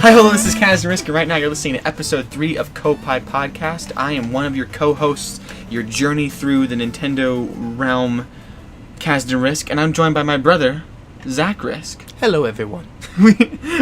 Hi, hello, this is Kaz and Risk, and right now you're listening to episode 3 of Koppai Podcast. I am one of your co-hosts, your journey through the Nintendo realm, Kaz and Risk, and I'm joined by my brother, Zach Risk. Hello, everyone.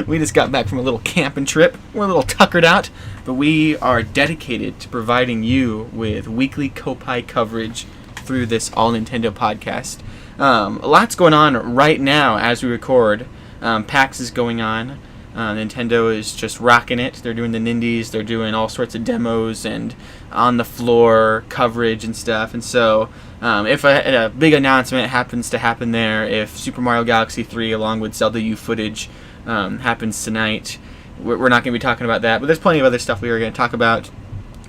We just got back from a little camping trip. We're a little tuckered out, but we are dedicated to providing you with weekly Koppai coverage through this All Nintendo podcast. A lot's going on right now as we record. PAX is going on. Nintendo is just rocking it. They're doing the Nindies. They're doing all sorts of demos and on-the-floor coverage and stuff. And so if a big announcement happens to happen there, if Super Mario Galaxy 3 along with Zelda U footage happens tonight, we're not going to be talking about that. But there's plenty of other stuff we are going to talk about.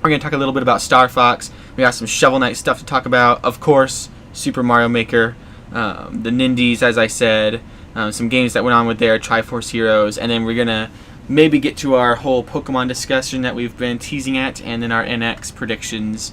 We're going to talk a little bit about Star Fox. We got some Shovel Knight stuff to talk about. Of course, Super Mario Maker, the Nindies, as I said. Some games that went on with their Triforce Heroes, and then we're going to maybe get to our whole Pokemon discussion that we've been teasing at, and then our NX predictions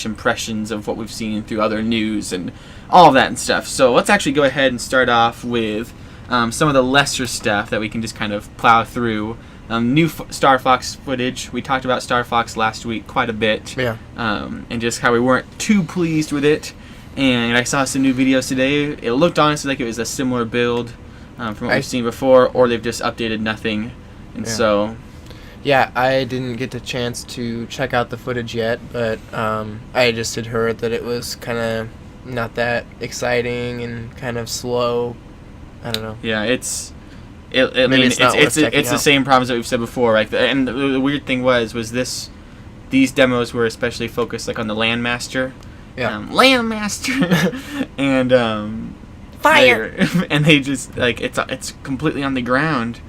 / impressions of what we've seen through other news and all of that and stuff. So let's actually go ahead and start off with some of the lesser stuff that we can just kind of plow through. New Star Fox footage. We talked about Star Fox last week quite a bit, and just how we weren't too pleased with it. And I saw some new videos today. It looked honestly like it was a similar build from what we've seen before, or they've just updated nothing. And so... Yeah, I didn't get the chance to check out the footage yet, but I just had heard that it was kind of not that exciting and kind of slow. I don't know. Yeah, it's the same problems that we've said before. Like, and the weird thing was these demos were especially focused like on the Landmaster. Yeah. Landmaster and fire, and they just like it's completely on the ground,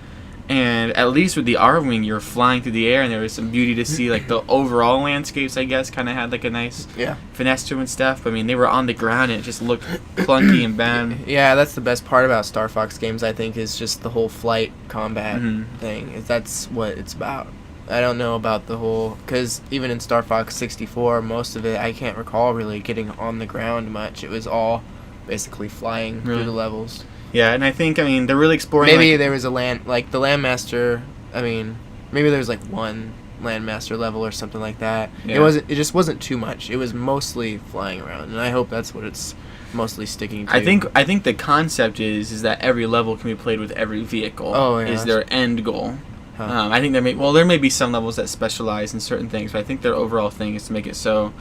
and at least with the R-Wing you're flying through the air, and there was some beauty to see. Like the overall landscapes, I guess, kind of had like a nice finesse to them and stuff. But I mean, they were on the ground and it just looked clunky and bad. Yeah, that's the best part about Star Fox games, I think, is just the whole flight combat thing. That's what it's about. I don't know about the whole, because even in Star Fox 64, most of it, I can't recall really getting on the ground much. It was all basically flying through the levels. Yeah, and I think, they're really exploring... Maybe there was the Landmaster, maybe there was like one Landmaster level or something like that. Yeah. It just wasn't too much. It was mostly flying around, and I hope that's what it's mostly sticking to. I think the concept is that every level can be played with every vehicle. Oh, yeah. Is their end goal. I think there may be some levels that specialize in certain things, but I think their overall thing is to make it so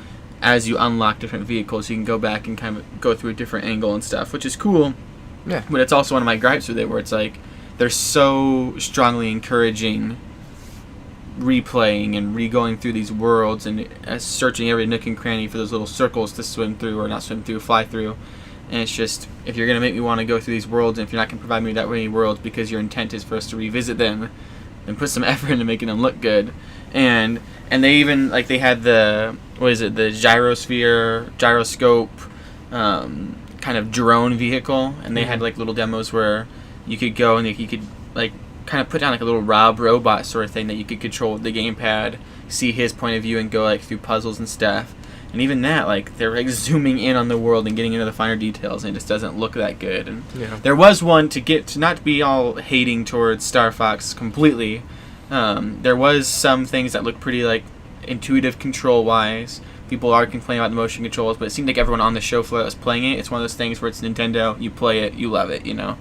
as you unlock different vehicles, you can go back and kind of go through a different angle and stuff, which is cool. Yeah. But it's also one of my gripes with it, where it's like they're so strongly encouraging replaying and re-going through these worlds and searching every nook and cranny for those little circles to swim through, or not swim through, fly through. And it's just, if you're going to make me want to go through these worlds, and if you're not going to provide me that many worlds because your intent is for us to revisit them, and put some effort into making them look good. And they even, like, they had the gyroscope kind of drone vehicle, and they had like little demos where you could go and you could like kind of put down like a little robot sort of thing that you could control with the gamepad, see his point of view and go like through puzzles and stuff. And even that, like, they're like zooming in on the world and getting into the finer details, and it just doesn't look that good. And there was one to not to be all hating towards Star Fox completely. There was some things that looked pretty like intuitive control wise. People are complaining about the motion controls, but it seemed like everyone on the show floor that was playing it, it's one of those things where it's Nintendo, you play it, you love it, you know.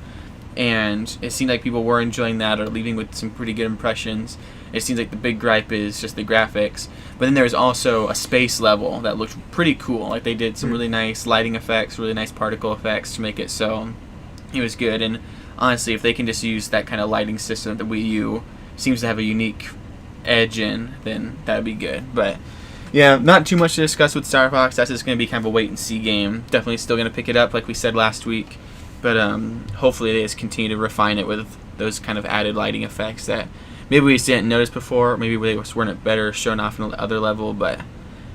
And it seemed like people were enjoying that or leaving with some pretty good impressions. It seems like the big gripe is just the graphics. But then there was also a space level that looked pretty cool. Like, they did some really nice lighting effects, really nice particle effects to make it so it was good. And honestly, if they can just use that kind of lighting system that the Wii U seems to have a unique edge in, then that would be good. But yeah, not too much to discuss with Star Fox. That's just going to be kind of a wait-and-see game. Definitely still going to pick it up like we said last week. But hopefully they just continue to refine it with those kind of added lighting effects that maybe we just didn't notice before, or maybe they weren't better shown off in another level, but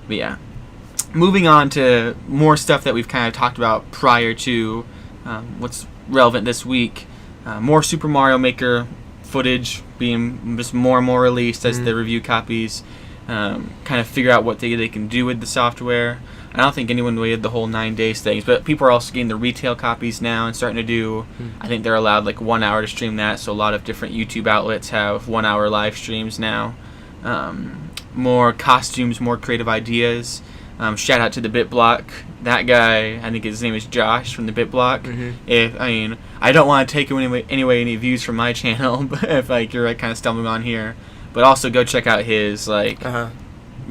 yeah. Moving on to more stuff that we've kind of talked about prior to what's relevant this week. More Super Mario Maker footage being just more and more released as the review copies kind of figure out what they can do with the software. I don't think anyone waited the whole 9 days things, but people are also getting the retail copies now and starting to do, I think they're allowed like 1 hour to stream that, so a lot of different YouTube outlets have 1 hour live streams now. More costumes, more creative ideas. Shout out to the BitBlock. That guy, I think his name is Josh from the BitBlock. I don't want to take away any views from my channel, but if like you're like kind of stumbling on here, but also go check out his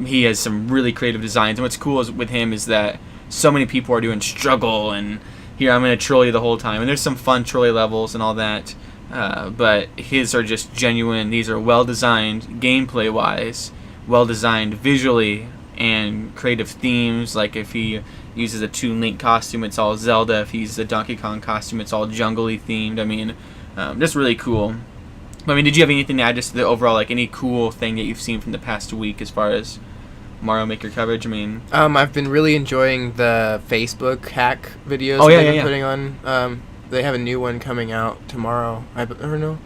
he has some really creative designs. And what's cool with him is that so many people are doing struggle and here I'm gonna troll you the whole time. And there's some fun trolley levels and all that, but his are just genuine. These are well designed gameplay wise, well designed visually, and creative themes. Like if he uses a Toon Link costume, it's all Zelda. If he uses a Donkey Kong costume, it's all jungly themed. Just really cool. Did you have anything to add just to the overall, like any cool thing that you've seen from the past week as far as Mario Maker coverage? I've been really enjoying the Facebook hack videos they've been putting on. They have a new one coming out tomorrow. I don't know.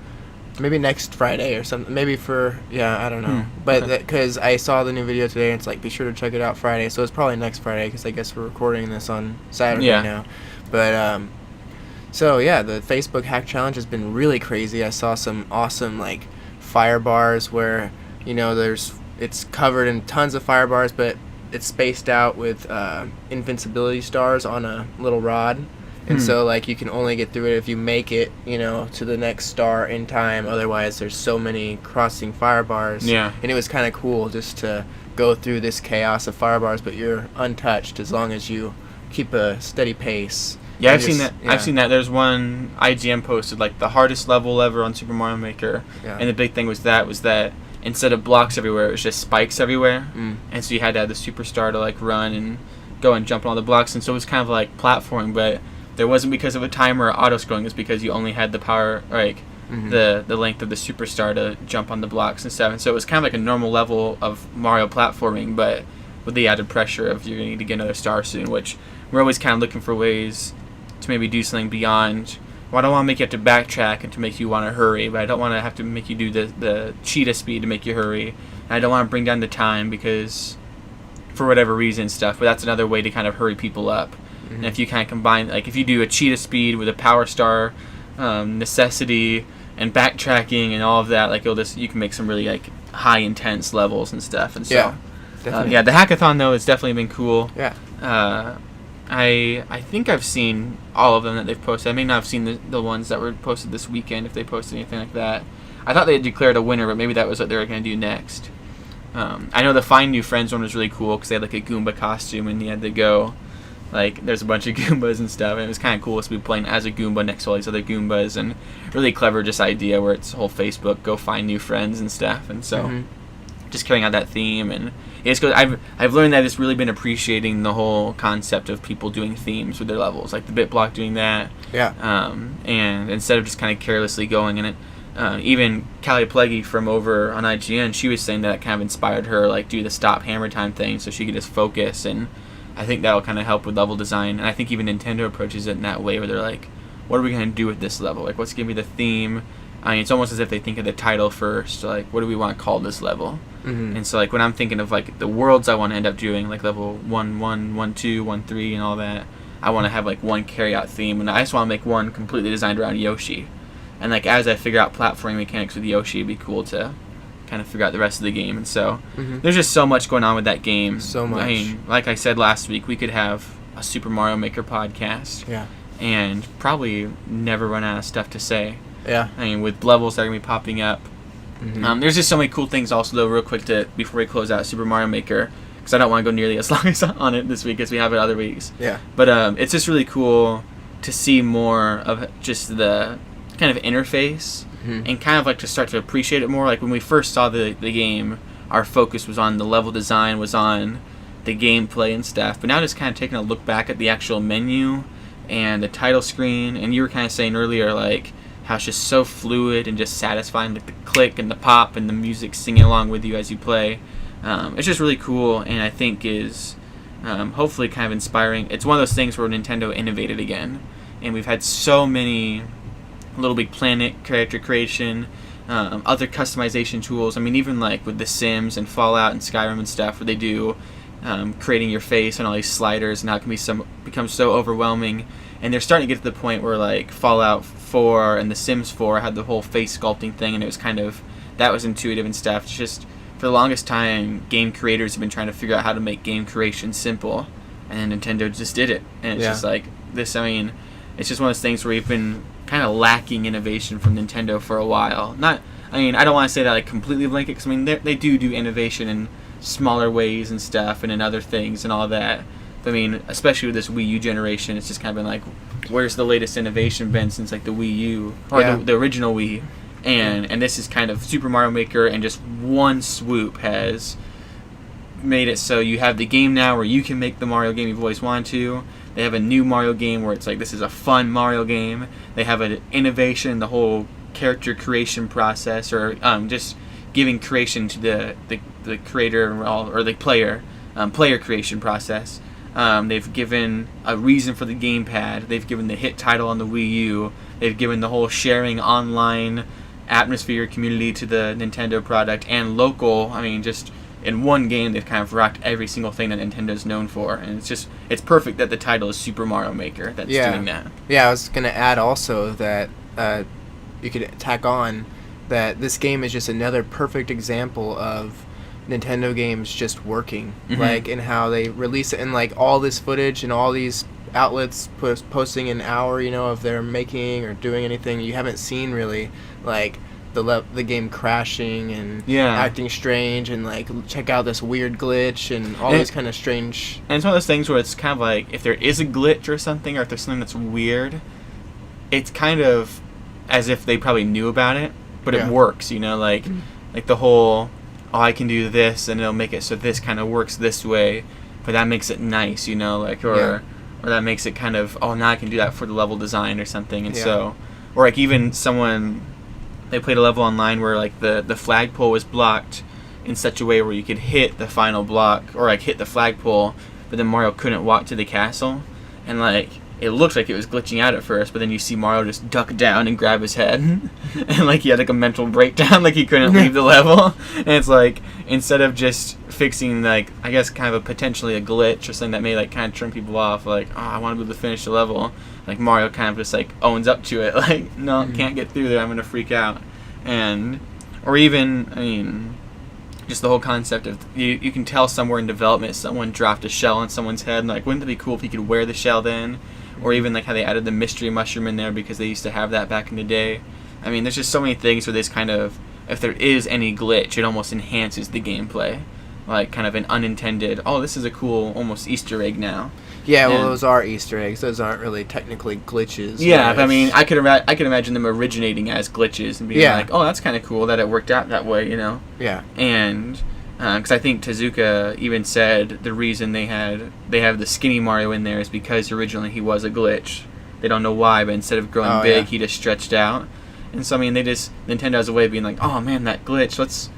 Maybe next Friday or something. Maybe I don't know. But because I saw the new video today, and it's like, be sure to check it out Friday. So it's probably next Friday because I guess we're recording this on Saturday now. But the Facebook hack challenge has been really crazy. I saw some awesome like fire bars where it's covered in tons of fire bars, but it's spaced out with invincibility stars on a little rod. And so, like, you can only get through it if you make it, to the next star in time. Otherwise, there's so many crossing fire bars. Yeah. And it was kind of cool just to go through this chaos of fire bars, but you're untouched as long as you keep a steady pace. Yeah, I've seen that. Yeah. I've seen that. There's one IGN posted, like, the hardest level ever on Super Mario Maker. Yeah. And the big thing was that instead of blocks everywhere, it was just spikes everywhere. And so you had to have the superstar to, like, run and go and jump on all the blocks. And so it was kind of like platforming, but there wasn't because of a timer or auto-scrolling. It's because you only had the power, like, the length of the superstar to jump on the blocks and stuff. And so it was kind of like a normal level of Mario platforming, but with the added pressure of you're going to need to get another star soon, which we're always kind of looking for ways to maybe do something beyond. Well, I don't want to make you have to backtrack and to make you want to hurry, but I don't want to have to make you do the cheetah speed to make you hurry. And I don't want to bring down the time because, for whatever reason, stuff. But that's another way to kind of hurry people up. And if you kind of combine, like if you do a cheetah speed with a power star, necessity, and backtracking and all of that, like you can make some really like high intense levels and stuff. And so, the hackathon though has definitely been cool. Yeah. I think I've seen all of them that they've posted. I may not have seen the ones that were posted this weekend if they posted anything like that. I thought they had declared a winner, but maybe that was what they were going to do next. I know the Find New Friends one was really cool because they had like a Goomba costume and you had to go. Like, there's a bunch of Goombas and stuff, and it was kind of cool to be playing as a Goomba next to all these other Goombas, and really clever just idea where it's whole Facebook, go find new friends and stuff, and so just carrying out that theme, and it's good. I've learned that it's really been appreciating the whole concept of people doing themes with their levels, like the BitBlock doing that, and instead of just kind of carelessly going in it, even Callie Pleggy from over on IGN, she was saying that it kind of inspired her, like, do the stop hammer time thing so she could just focus, and I think that'll kind of help with level design. And I think even Nintendo approaches it in that way where they're like, what are we going to do with this level? Like, what's going to be the theme? It's almost as if they think of the title first. Like, what do we want to call this level? And so, like, when I'm thinking of, like, the worlds I want to end up doing, like level 1, 1, 1, 2, 1, 3, and all that, I want to have, like, one carry-out theme. And I just want to make one completely designed around Yoshi. And, like, as I figure out platforming mechanics with Yoshi, it'd be cool to kind of figure out the rest of the game. And so there's just so much going on with that game. So much. Like I said last week, we could have a Super Mario Maker podcast and probably never run out of stuff to say. With levels that are going to be popping up. There's just so many cool things also, though, real quick, before we close out Super Mario Maker, because I don't want to go nearly as long as on it this week as we have it other weeks. But it's just really cool to see more of just the kind of interface and kind of like to start to appreciate it more. Like when we first saw the game, our focus was on the level design, was on the gameplay and stuff. But now just kind of taking a look back at the actual menu and the title screen, and you were kind of saying earlier like how it's just so fluid and just satisfying, like the click and the pop and the music singing along with you as you play. It's just really cool, and I think is hopefully kind of inspiring. It's one of those things where Nintendo innovated again, and we've had so many Little Big Planet character creation, other customization tools. I mean, even like with The Sims and Fallout and Skyrim and stuff, where they do creating your face and all these sliders, and how it can become so overwhelming. And they're starting to get to the point where like Fallout 4 and The Sims 4 had the whole face sculpting thing, and it was that was intuitive and stuff. It's just, for the longest time, game creators have been trying to figure out how to make game creation simple, and then Nintendo just did it. And it's just like this. I mean, it's just one of those things where we've been kind of lacking innovation from Nintendo for a while. I don't want to say that like completely blanket, because I mean they do innovation in smaller ways and stuff, and in other things and all that. But I mean, especially with this Wii U generation, it's just kind of been like, where's the latest innovation been since like the Wii U or the original Wii? And this is kind of Super Mario Maker, and just one swoop has made it so you have the game now where you can make the Mario game you've always wanted to. They have a new Mario game where it's like, this is a fun Mario game. They have an innovation in the whole character creation process, or just giving creation to the creator or the player creation process. They've given a reason for the gamepad. They've given the hit title on the Wii U. They've given the whole sharing online atmosphere community to the Nintendo product, and local. I mean, just in one game, they've kind of rocked every single thing that Nintendo's known for, and it's perfect that the title is Super Mario Maker that's doing that. Yeah, I was gonna add also that you could tack on that this game is just another perfect example of Nintendo games just working, like in how they release it, and like all this footage and all these outlets posting an hour, of their making or doing anything you haven't seen really, like the game crashing and acting strange, and like check out this weird glitch and all these kind of strange. And it's one of those things where it's kind of like, if there is a glitch or something, or if there's something that's weird, it's kind of as if they probably knew about it, but it works, like the whole, I can do this and it'll make it so this kind of works this way, but that makes it nice, or that makes it kind of, now I can do that for the level design or something. And so, or like even they played a level online where like the flagpole was blocked in such a way where you could hit the final block, or like hit the flagpole, but then Mario couldn't walk to the castle, and like it looked like it was glitching out at first, but then you see Mario just duck down and grab his head, and like he had like a mental breakdown, like he couldn't leave the level. And it's like, instead of just fixing like, I guess kind of potentially a glitch or something that may like kind of turn people off, like, I want to be able to finish the level, like Mario kind of just like owns up to it, like, no, can't get through there, I'm gonna freak out. Or even, I mean, just the whole concept of you can tell somewhere in development someone dropped a shell on someone's head, and like, wouldn't it be cool if you could wear the shell then? Or even like how they added the mystery mushroom in there because they used to have that back in the day. I mean, there's just so many things where this kind of, if there is any glitch, it almost enhances the gameplay. Like kind of an unintended, this is a cool almost Easter egg now. Yeah, well, those are Easter eggs. Those aren't really technically glitches. Yeah, but I mean, I could imagine them originating as glitches and being like, that's kind of cool that it worked out that way, Yeah. And because I think Tezuka even said the reason they have the skinny Mario in there is because originally he was a glitch. They don't know why, but instead of growing big, he just stretched out. And so I mean, Nintendo has a way of being like, oh man, that glitch. Let's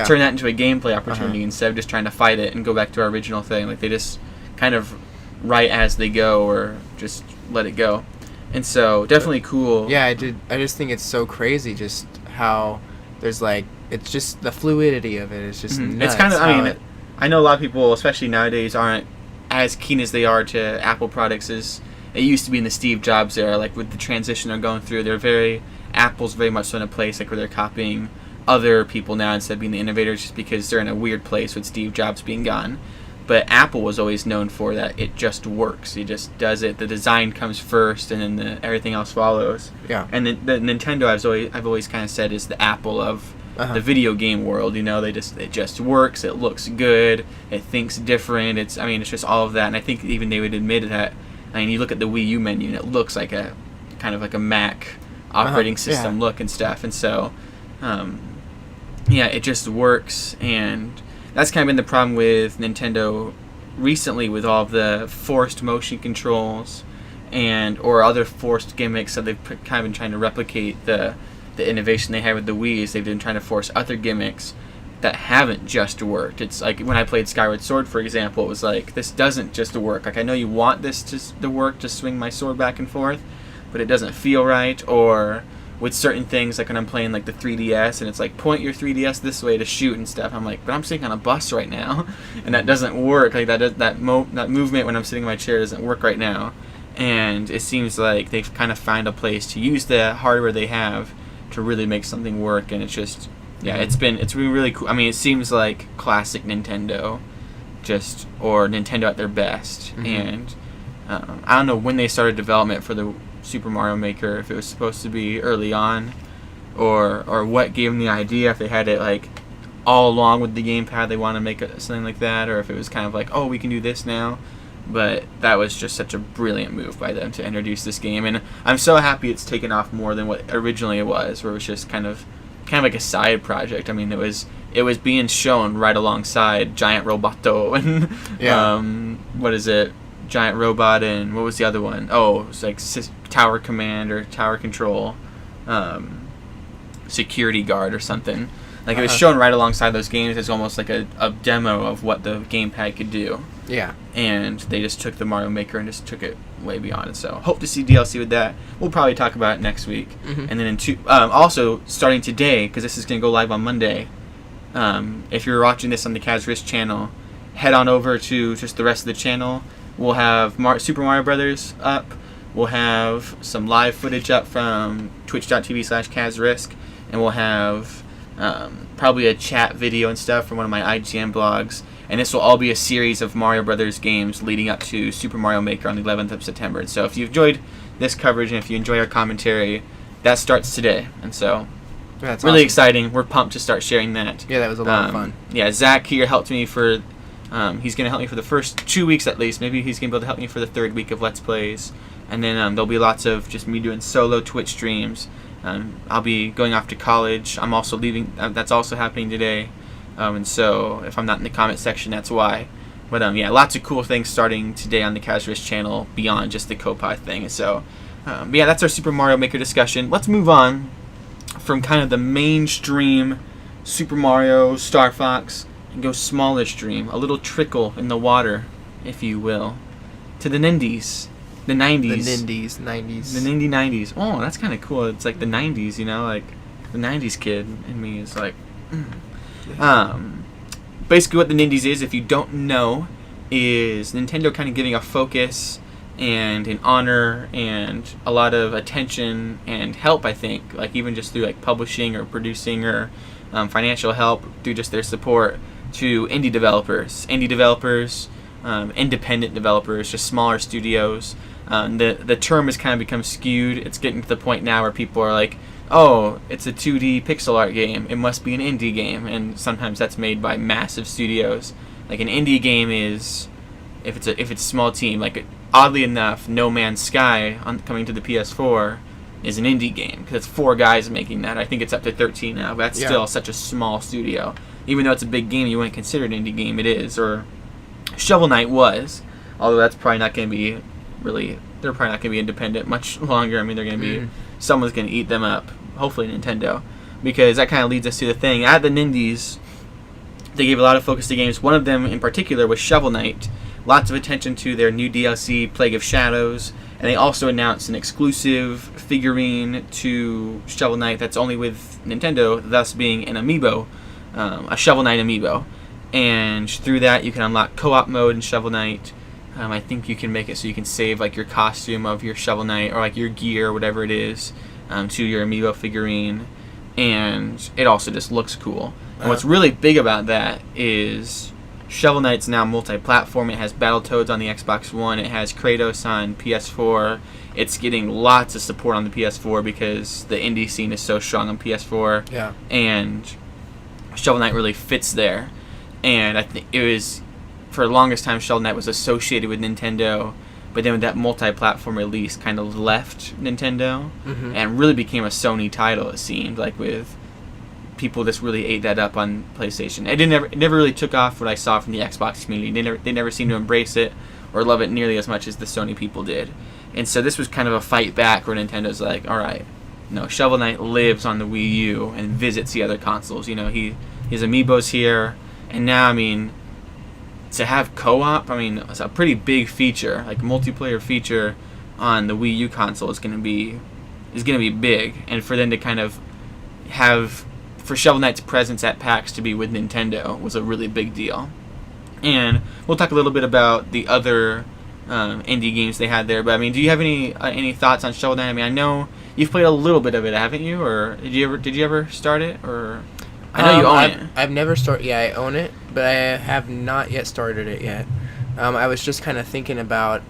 turn that into a gameplay opportunity instead of just trying to fight it and go back to our original thing. Like they just kind of write as they go, or just let it go. And so definitely cool. Yeah, I just think it's so crazy just how there's like, it's just the fluidity of it is just nuts. It's kind of, I know a lot of people, especially nowadays, aren't as keen as they are to Apple products as it used to be in the Steve Jobs era. Like with the transition they're going through, Apple's very much so in a place like where they're copying other people now instead of being the innovators, just because they're in a weird place with Steve Jobs being gone. But Apple was always known for that. It just works. It just does it. The design comes first, and then everything else follows. Yeah. And the Nintendo, I've always kind of said, is the Apple of the video game world. It just works. It looks good. It thinks different. It's just all of that. And I think even they would admit that. I mean, you look at the Wii U menu, and it looks like a kind of like a Mac operating system look and stuff. And so, it just works. And that's kind of been the problem with Nintendo recently, with all of the forced motion controls or other forced gimmicks that they've kind of been trying to replicate the innovation they had with the Wii's. They've been trying to force other gimmicks that haven't just worked. It's like when I played Skyward Sword, for example, it was like, this doesn't just work. Like, I know you want this to work, to swing my sword back and forth, but it doesn't feel right. Or with certain things, like when I'm playing like the 3DS, and it's like point your 3DS this way to shoot and stuff. I'm like, but I'm sitting on a bus right now, and that doesn't work. Like that movement when I'm sitting in my chair doesn't work right now. And it seems like they've kind of found a place to use the hardware they have to really make something work, and it's just it's been really cool. I mean, it seems like classic Nintendo, or Nintendo at their best. And I don't know when they started development for the Super Mario Maker, if it was supposed to be early on, or what gave them the idea, if they had it like all along with the gamepad they want to make something like that, or if it was kind of like, oh, we can do this now. But that was just such a brilliant move by them to introduce this game, and I'm so happy it's taken off more than what originally it was, where it was just kind of like a side project. I mean, it was being shown right alongside Giant Roboto and what is it, Giant Robot, and what was the other one? Oh, it was like Tower Command or Tower Control, Security Guard or something. Like, it was shown right alongside those games as almost like a demo of what the gamepad could do. Yeah. And they just took the Mario Maker and just took it way beyond. So, hope to see DLC with that. We'll probably talk about it next week. And then also, starting today, because this is going to go live on Monday, if you're watching this on the Kaz Risk channel, head on over to just the rest of the channel. We'll have Super Mario Brothers up. We'll have some live footage up from twitch.tv/KazRisk. And we'll have probably a chat video and stuff from one of my IGN blogs. And this will all be a series of Mario Brothers games leading up to Super Mario Maker on the 11th of September. And so if you've enjoyed this coverage and if you enjoy our commentary, that starts today. And so that's really awesome. Exciting. We're pumped to start sharing that. Yeah, that was a lot of fun. Yeah, Zach here helped me for... he's going to help me for the first 2 weeks at least. Maybe he's going to be able to help me for the third week of Let's Plays. And then there'll be lots of just me doing solo Twitch streams. I'll be going off to college. I'm also leaving. That's also happening today. And so if I'm not in the comment section, that's why. But yeah, lots of cool things starting today on the Kaz Risk channel beyond just the Koppai thing. And so, but yeah, that's our Super Mario Maker discussion. Let's move on from kind of the mainstream Super Mario, Star Fox, and go smaller stream, a little trickle in the water, if you will, to the Nindies. The 90s. The Nindies, 90s. The Nindy 90s. Oh, that's kind of cool. It's like the 90s, you know? Like, the 90s kid in me is like... Basically what the Nindies is, if you don't know, is Nintendo kind of giving a focus and an honor and a lot of attention and help, I think. Like, even just through, like, publishing or producing or financial help through just their support to indie developers. Independent developers, just smaller studios. The term has kind of become skewed. It's getting to the point now where people are like, oh, it's a 2D pixel art game, it must be an indie game. And sometimes that's made by massive studios. Like, an indie game is, if it's a small team, like, oddly enough, No Man's Sky coming to the PS4 is an indie game, because it's 4 guys making that. I think it's up to 13 now, but that's still such a small studio. Even though it's a big game, you wouldn't consider it an indie game. It is. Or Shovel Knight was, although that's probably not going to be really, they're probably not going to be independent much longer. I mean, they're going to be, someone's going to eat them up, hopefully Nintendo, because that kind of leads us to the thing. At the Nindies, they gave a lot of focus to games. One of them in particular was Shovel Knight. Lots of attention to their new DLC, Plague of Shadows, and they also announced an exclusive figurine to Shovel Knight that's only with Nintendo, thus being an amiibo, a Shovel Knight amiibo. And through that, you can unlock co-op mode in Shovel Knight. I think you can make it so you can save like your costume of your Shovel Knight or like your gear, whatever it is, to your amiibo figurine. And it also just looks cool. And what's really big about that is Shovel Knight's now multi-platform. It has Battletoads on the Xbox One. It has Kratos on PS4. It's getting lots of support on the PS4 because the indie scene is so strong on PS4. Yeah. And Shovel Knight really fits there. And I think it was, for the longest time, Shovel Knight was associated with Nintendo, but then with that multi-platform release, kind of left Nintendo and really became a Sony title. It seemed like, with people just really ate that up on PlayStation. It never really took off. What I saw from the Xbox community, they never seemed to embrace it or love it nearly as much as the Sony people did. And so this was kind of a fight back where Nintendo's like, all right, no, Shovel Knight lives on the Wii U and visits the other consoles. You know, his amiibo's here. And now, I mean, to have co-op, I mean, it's a pretty big feature, like multiplayer feature on the Wii U console is going to be is going to be big, and for them to kind of have for Shovel Knight's presence at PAX to be with Nintendo was a really big deal. And we'll talk a little bit about the other indie games they had there. But I mean, do you have any thoughts on Shovel Knight? I mean, I know you've played a little bit of it, haven't you? Or did you ever start it? Or I know you own it. I've never started. Yeah, I own it, but I have not yet started it yet. I was just kind of thinking about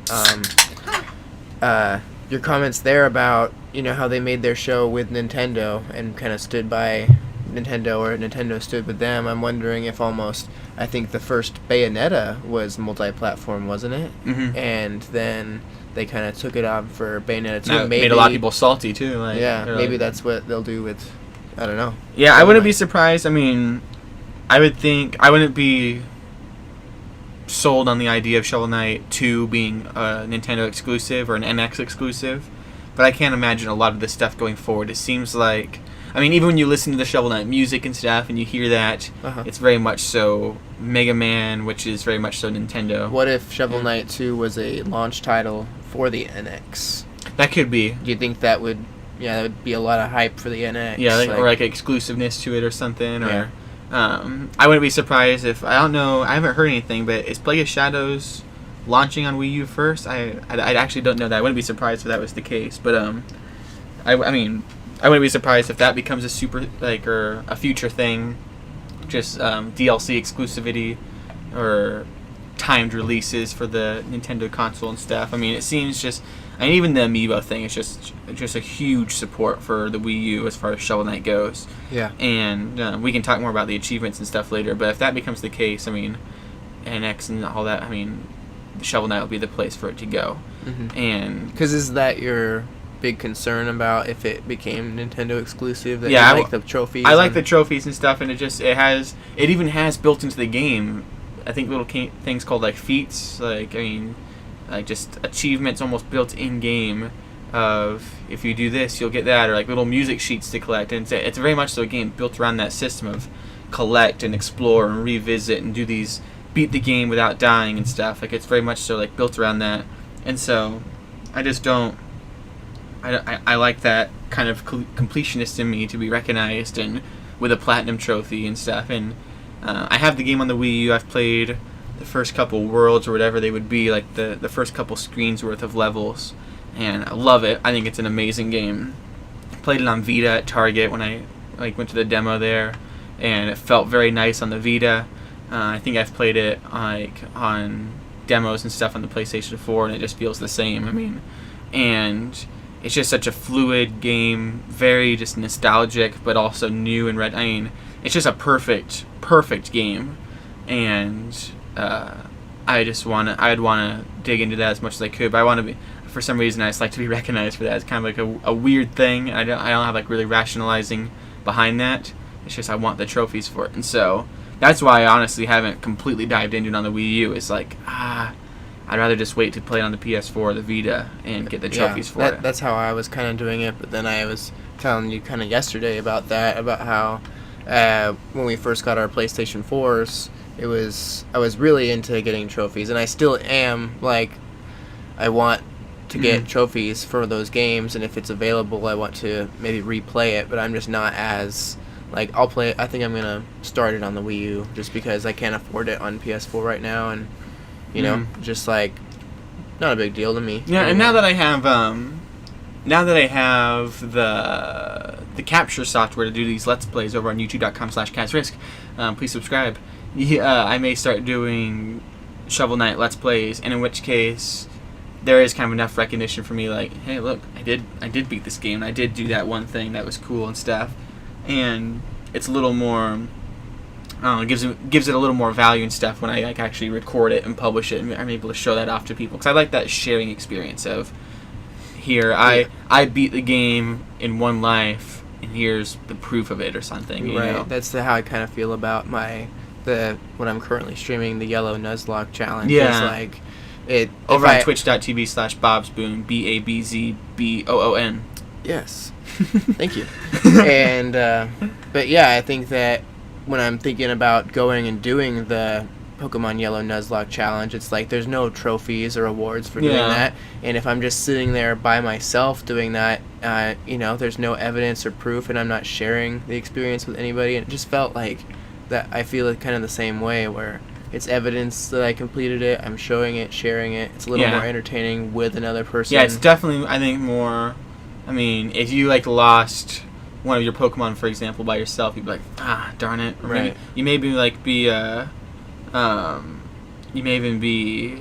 your comments there about how they made their show with Nintendo and kind of stood by Nintendo, or Nintendo stood with them. I'm wondering if I think the first Bayonetta was multi-platform, wasn't it? Mm-hmm. And then they kind of took it on for Bayonetta 2. That made a lot of people salty too. Maybe that's what they'll do with, I don't know. Yeah, I wouldn't be surprised. I mean, I wouldn't be sold on the idea of Shovel Knight 2 being a Nintendo exclusive or an NX exclusive, but I can't imagine a lot of this stuff going forward. It seems like, I mean, even when you listen to the Shovel Knight music and stuff and you hear that, it's very much so Mega Man, which is very much so Nintendo. What if Shovel Knight 2 was a launch title for the NX? That could be. Do you think that would be a lot of hype for the NX? Yeah, or exclusiveness to it or something. Or I wouldn't be surprised if, I don't know, I haven't heard anything, but is Plague of Shadows launching on Wii U first? I actually don't know that. I wouldn't be surprised if that was the case. But I mean, I wouldn't be surprised if that becomes a super or a future thing, just DLC exclusivity or timed releases for the Nintendo console and stuff. I mean, it seems even the Amiibo thing is just a huge support for the Wii U as far as Shovel Knight goes. Yeah. And we can talk more about the achievements and stuff later. But if that becomes the case, I mean, NX and all that, I mean, Shovel Knight will be the place for it to go. Mm-hmm. And because is that your big concern about if it became Nintendo exclusive? That yeah, you like the trophies. I like the trophies and stuff, and it even has built into the game, I think, little things called feats, just achievements almost built in game of if you do this you'll get that, or little music sheets to collect, and it's very much so a game built around that system of collect and explore and revisit and do these beat the game without dying and stuff. It's very much so built around that, and so I just don't. I like that kind of completionist in me to be recognized and with a platinum trophy and stuff. And I have the game on the Wii U. I've played the first couple worlds or whatever they would be, the first couple screens worth of levels, and I love it. I think it's an amazing game. I played it on Vita at Target when I went to the demo there, and it felt very nice on the Vita. I think I've played it on demos and stuff on the PlayStation 4, and it just feels the same. I mean, and it's just such a fluid game, very just nostalgic, but also new and red. I mean, it's just a perfect game, and I'd want to dig into that as much as I could. But I want to be, for some reason, I just like to be recognized for that. It's kind of a weird thing. I don't have really rationalizing behind that. It's just I want the trophies for it, and so that's why I honestly haven't completely dived into it on the Wii U. It's I'd rather just wait to play it on the PS4 or the Vita and get the trophies for it. That's how I was kind of doing it, but then I was telling you kind of yesterday about how when we first got our PlayStation 4s, I was really into getting trophies, and I still am. I want to get trophies for those games, and if it's available, I want to maybe replay it, but I'm just not as... I'll play it. I think I'm going to start it on the Wii U just because I can't afford it on PS4 right now, and just not a big deal to me. Yeah, and now that I have the capture software to do these Let's Plays over on youtube.com/catsrisk, please subscribe. I may start doing Shovel Knight Let's Plays, and in which case there is kind of enough recognition for me, hey, look, I did beat this game, and I did do that one thing that was cool and stuff, and it's a little more. It gives it a little more value and stuff when I actually record it and publish it, and I'm able to show that off to people, because I like that sharing experience of I beat the game in one life, and here's the proof of it or something. You know? That's how I kind of feel about what I'm currently streaming, the Yellow Nuzlocke challenge. Yeah. It over on twitch.tv/BobsBoon BABZBOON. Yes. Thank you. And but yeah, I think that when I'm thinking about going and doing the Pokemon Yellow Nuzlocke challenge. It's like there's no trophies or awards for doing that, and if I'm just sitting there by myself doing that, there's no evidence or proof, and I'm not sharing the experience with anybody. And it just felt like that. I feel it kind of the same way, where it's evidence that I completed it. I'm showing it, sharing it. It's a little more entertaining with another person. Yeah, it's definitely, I think, more. I mean, if you like lost one of your Pokemon, for example, by yourself, you'd be like, darn it. Or right. You maybe like be you may even be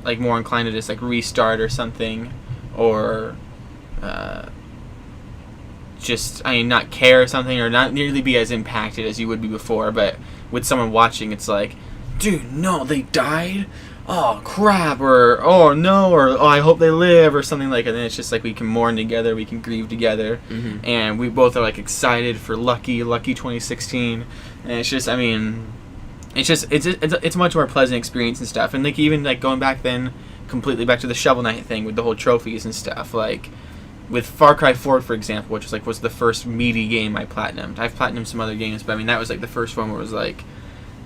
like more inclined to just like restart or something, or just not care or something, or not nearly be as impacted as you would be before. But with someone watching, it's like, dude, no, they died? Oh, crap, or oh, no, or oh, I hope they live, or something like that. And then it's just like we can mourn together, we can grieve together, and we both are like excited for Lucky 2016. And it's just, I mean, it's a much more pleasant experience and stuff. And like even like going back then, completely back to the Shovel Knight thing with the whole trophies and stuff, like with Far Cry 4, for example, which was the first meaty game I platinumed. I've platinumed some other games, but I mean that was like the first one where it was like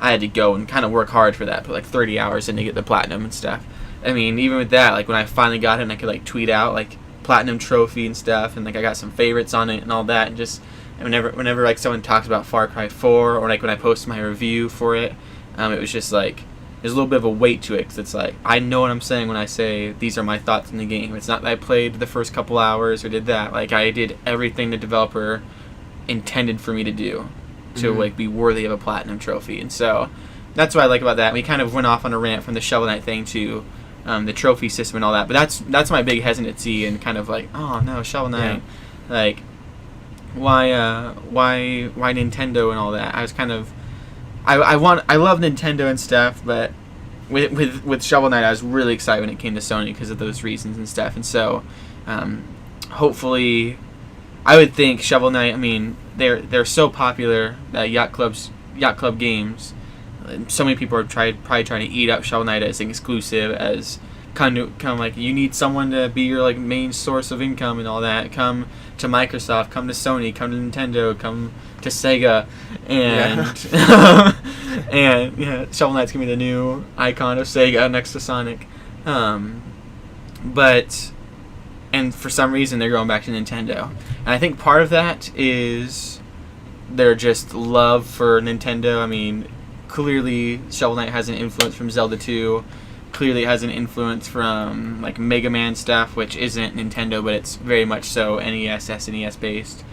I had to go and kind of work hard for that, put like 30 hours in to get the platinum and stuff. I mean, even with that, like when I finally got it and I could like tweet out like platinum trophy and stuff, and like I got some favorites on it and all that, and just whenever like someone talks about Far Cry 4, or like when I posted my review for it, it was just like there's a little bit of a weight to it, because it's like I know what I'm saying when I say these are my thoughts in the game. It's not that I played the first couple hours or did that. Like I did everything the developer intended for me to do to like be worthy of a platinum trophy. And so that's what I like about that. We kind of went off on a rant from the Shovel Knight thing to the trophy system and all that, but that's my big hesitancy and kind of like, oh no, Shovel Knight, like why Nintendo and all that. I was kind of I love Nintendo and stuff, but with Shovel Knight I was really excited when it came to Sony because of those reasons and stuff. And so hopefully, I would think Shovel Knight, I mean, they're so popular, Yacht Club Games. So many people are probably trying to eat up Shovel Knight as an exclusive, as kind of like you need someone to be your like main source of income and all that. Come to Microsoft, come to Sony, come to Nintendo, come to Sega, and and Shovel Knight's gonna be the new icon of Sega next to Sonic. And for some reason they're going back to Nintendo. And I think part of that is their just love for Nintendo. I mean, clearly Shovel Knight has an influence from Zelda 2. Clearly it has an influence from like Mega Man stuff, which isn't Nintendo, but it's very much so NES, SNES based.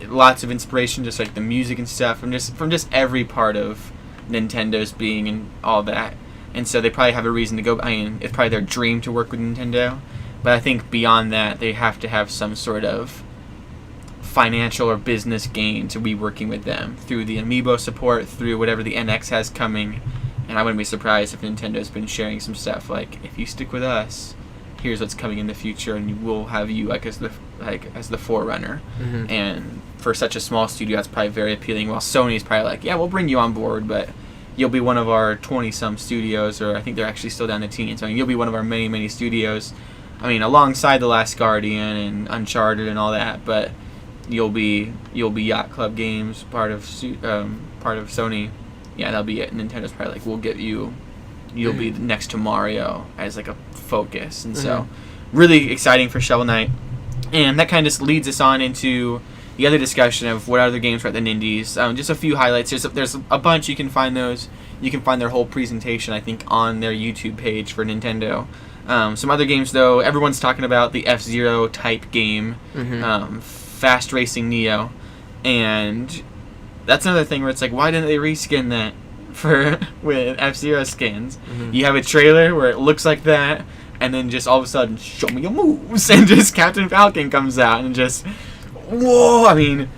Lots of inspiration, just like the music and stuff, from just every part of Nintendo's being and all that. And so they probably have a reason to go. I mean, it's probably their dream to work with Nintendo. But I think beyond that, they have to have some sort of financial or business gain to be working with them through the Amiibo support, through whatever the NX has coming. And I wouldn't be surprised if Nintendo's been sharing some stuff like, if you stick with us, here's what's coming in the future, and we'll have you as the forerunner. And for such a small studio, that's probably very appealing. While Sony's probably like, yeah, we'll bring you on board, but you'll be one of our 20-some studios, or I think they're actually still down to teens. So you'll be one of our many, many studios. I mean, alongside The Last Guardian and Uncharted and all that, but you'll be Yacht Club Games, part of Sony. Yeah, that'll be it. Nintendo's probably like, we'll get you'll be next to Mario as like a focus. And so really exciting for Shovel Knight. And that kind of just leads us on into the other discussion of what other games were at the Nindies. Just a few highlights. There's a bunch. You can find those. You can find their whole presentation, I think, on their YouTube page for Nintendo. Some other games, though, everyone's talking about the F-Zero type game, Fast Racing Neo. And that's another thing where it's like, why didn't they reskin that with F-Zero skins? You have a trailer where it looks like that, and then just all of a sudden, show me your moves, and just Captain Falcon comes out, and just, whoa! I mean,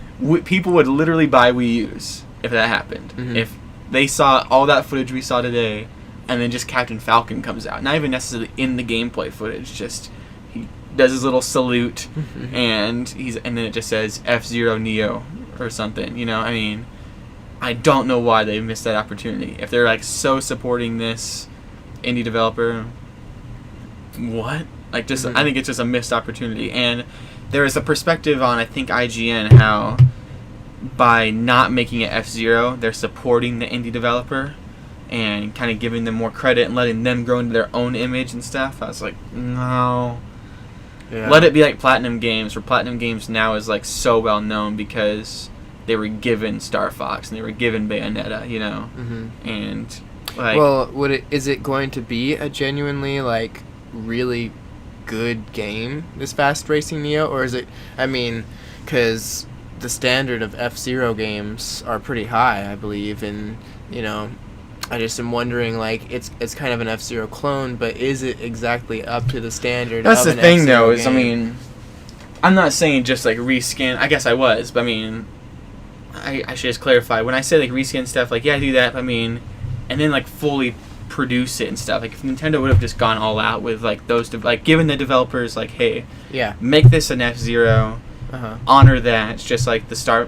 people would literally buy Wii U's if that happened. If they saw all that footage we saw today, and then just Captain Falcon comes out. Not even necessarily in the gameplay footage, just he does his little salute, and then it just says F-Zero Neo or something. You know, I mean, I don't know why they missed that opportunity. If they're like so supporting this indie developer, what? Like, just I think it's just a missed opportunity. And there is a perspective on, I think, IGN, how by not making it F-Zero, they're supporting the indie developer and kind of giving them more credit and letting them grow into their own image and stuff. I was like, no. Yeah. Let it be like Platinum Games, where Platinum Games now is like so well known because they were given Star Fox and they were given Bayonetta, you know? Mm-hmm. And like, well, is it going to be a genuinely like really good game, this Fast Racing Neo, or is it? I mean, because the standard of F-Zero games are pretty high, I believe, and you know, I just am wondering, like, it's kind of an F-Zero clone, but is it exactly up to the standard? That's of the an thing, F-Zero though. Is game? I mean, I'm not saying just like reskin. I guess I was, but I mean, I should just clarify. When I say like reskin stuff, like yeah, I do that. But I mean, and then like fully produce it and stuff. Like if Nintendo would have just gone all out with like those, like given the developers like, hey, yeah, make this an F-Zero. Honor that. It's just like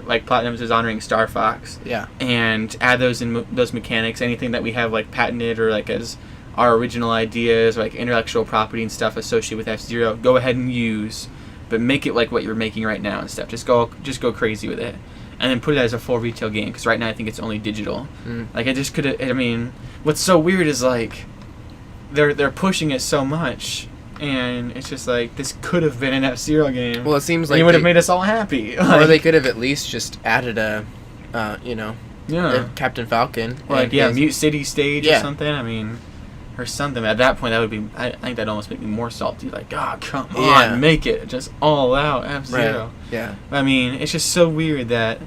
like Platinum's is honoring Star Fox. Yeah. And add those in those mechanics, anything that we have like patented or like as our original ideas, or, like intellectual property and stuff associated with F-Zero. Go ahead and use, but make it like what you're making right now and stuff. Just go crazy with it, and then put it as a full retail game. Because right now I think it's only digital. Like I just could have. I mean, what's so weird is like they're pushing it so much. And it's just like, this could have been an F-Zero game. Well, it seems like it would have made us all happy. Or they could have at least just added a Captain Falcon. Like, yeah, Mute City stage or something. I mean, or something. At that point, that would be, I think that'd almost make me more salty. Like, come on, make it just all out F-Zero. Right. Yeah. I mean, it's just so weird that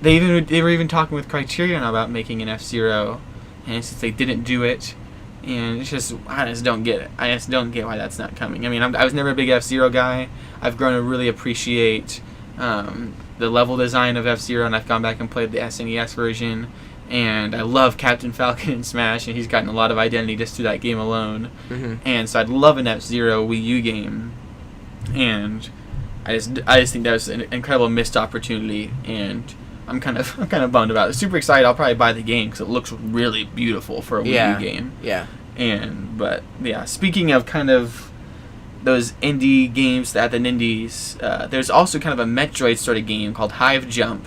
they were even talking with Criterion about making an F-Zero, and since they didn't do it, and it's just, I just don't get it. I just don't get why that's not coming. I mean, I was never a big F-Zero guy. I've grown to really appreciate the level design of F-Zero, and I've gone back and played the SNES version. And I love Captain Falcon in Smash, and he's gotten a lot of identity just through that game alone. Mm-hmm. And so I'd love an F-Zero Wii U game. And I just think that was an incredible missed opportunity, and I'm kind of bummed about it. Super excited. I'll probably buy the game because it looks really beautiful for a Wii U game. Yeah. But speaking of kind of those indie games at the Nindies, there's also kind of a Metroid sort of game called Hive Jump.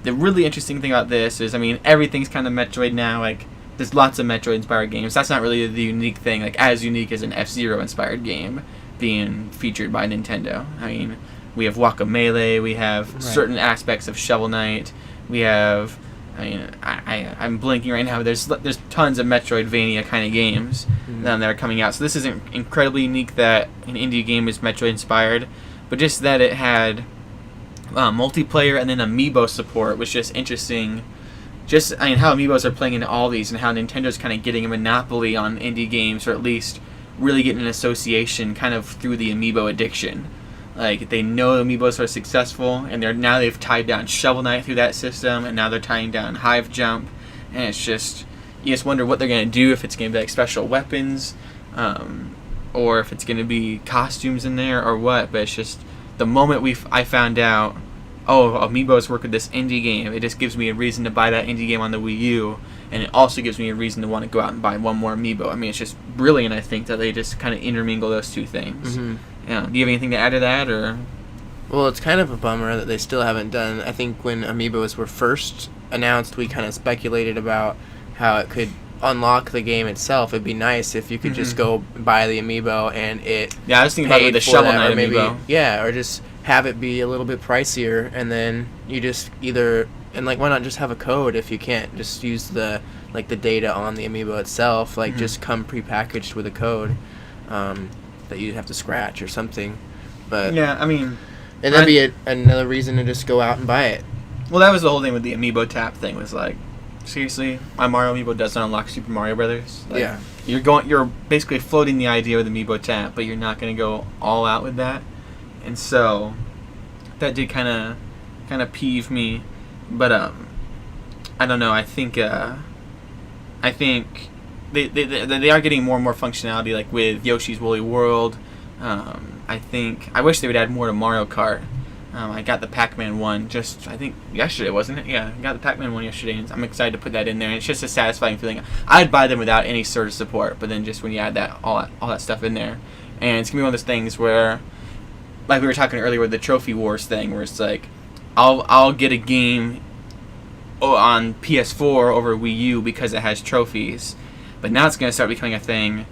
The really interesting thing about this is, I mean, everything's kind of Metroid now. Like, there's lots of Metroid-inspired games. That's not really the unique thing, like as unique as an F-Zero-inspired game being featured by Nintendo. I mean, we have Guacamelee, we have certain aspects of Shovel Knight, we have, I mean, I'm blinking right now, there's tons of Metroidvania kind of games that are coming out. So this isn't incredibly unique that an indie game is Metroid-inspired, but just that it had multiplayer and then amiibo support was just interesting. Just, I mean, how amiibos are playing into all these and how Nintendo's kind of getting a monopoly on indie games, or at least really getting an association kind of through the amiibo addiction. Like, they know amiibos are successful, and they've tied down Shovel Knight through that system, and now they're tying down Hive Jump, and it's just, you just wonder what they're going to do, if it's going to be like special weapons, or if it's going to be costumes in there, or what. But it's just, the moment I found out, amiibos work with this indie game, it just gives me a reason to buy that indie game on the Wii U, and it also gives me a reason to want to go out and buy one more amiibo. I mean, it's just brilliant, I think, that they just kind of intermingle those two things. Mm-hmm. Yeah. Do you have anything to add to that, or? Well, it's kind of a bummer that they still haven't done. I think when amiibos were first announced, we kind of speculated about how it could unlock the game itself. It'd be nice if you could just go buy the amiibo and it. Yeah, I was thinking about it with the Shovel Knight amiibo. Yeah, or just have it be a little bit pricier, and then you just either, and like, why not just have a code if you can't just use the data on the amiibo itself, like just come prepackaged with a code that you'd have to scratch or something. But yeah, I mean, and that'd be another reason to just go out and buy it. Well, that was the whole thing with the amiibo tap thing, was like, seriously, my Mario amiibo doesn't unlock Super Mario Brothers. Like, yeah, you're basically floating the idea with amiibo tap, but you're not going to go all out with that. And so that did kind of peeve me, but I don't know. I think they are getting more and more functionality, like with Yoshi's Woolly World. I wish they would add more to Mario Kart. I got the Pac-Man one I think yesterday, wasn't it? Yeah, I got the Pac-Man one yesterday, and I'm excited to put that in there. And it's just a satisfying feeling. I'd buy them without any sort of support, but then just when you add all that stuff in there, and it's gonna be one of those things where, like we were talking earlier with the Trophy Wars thing, where it's like, I'll get a game on PS4 over Wii U because it has trophies. But now it's going to start becoming a thing.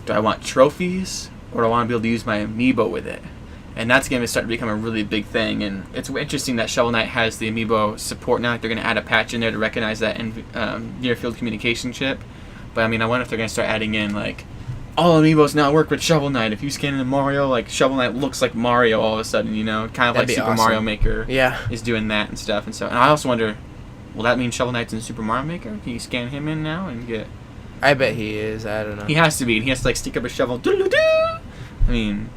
Do I want trophies, or do I want to be able to use my amiibo with it? And that's going to start to become a really big thing. And it's interesting that Shovel Knight has the amiibo support now. They're going to add a patch in there to recognize that near-field communication chip. But I mean, I wonder if they're going to start adding in like, all amiibos now work with Shovel Knight. If you scan into Mario, like Shovel Knight looks like Mario all of a sudden. You know, kind of That'd like be Super awesome. Mario Maker Yeah. is doing that and stuff. And so, and I also wonder, will that mean Shovel Knight's in Super Mario Maker? Can you scan him in now and get? I bet he is. I don't know. He has to be. He has to like stick up a shovel. I mean,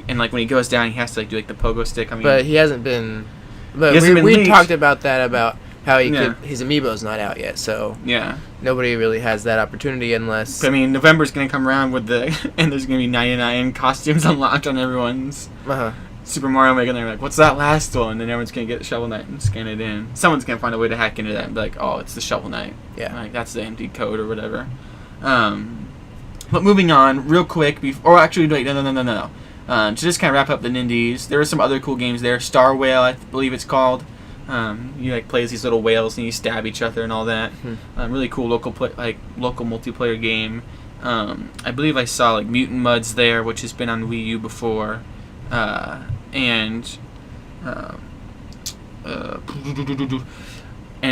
and like when he goes down, he has to like do like the pogo stick. I mean, But he hasn't been. But He hasn't been we leaked. talked about that, about how he Yeah. his amiibo's not out yet, so yeah. nobody really has that opportunity unless. But I mean, November's gonna come around with the and there's gonna be 99 costumes unlocked on everyone's Uh-huh. Super Mario Maker. And they're like, "What's that last one?" And then everyone's gonna get Shovel Knight and scan it in. Someone's gonna find a way to hack into that and be like, "Oh, it's the Shovel Knight." Yeah. Like that's the empty code or whatever. But moving on, real quick, or actually, wait, no. To just kind of wrap up the Nindies, there were some other cool games there. Star Whale, I believe it's called. You like play as these little whales and you stab each other and all that. Really cool local multiplayer game. I believe I saw like Mutant Muds there, which has been on Wii U before, and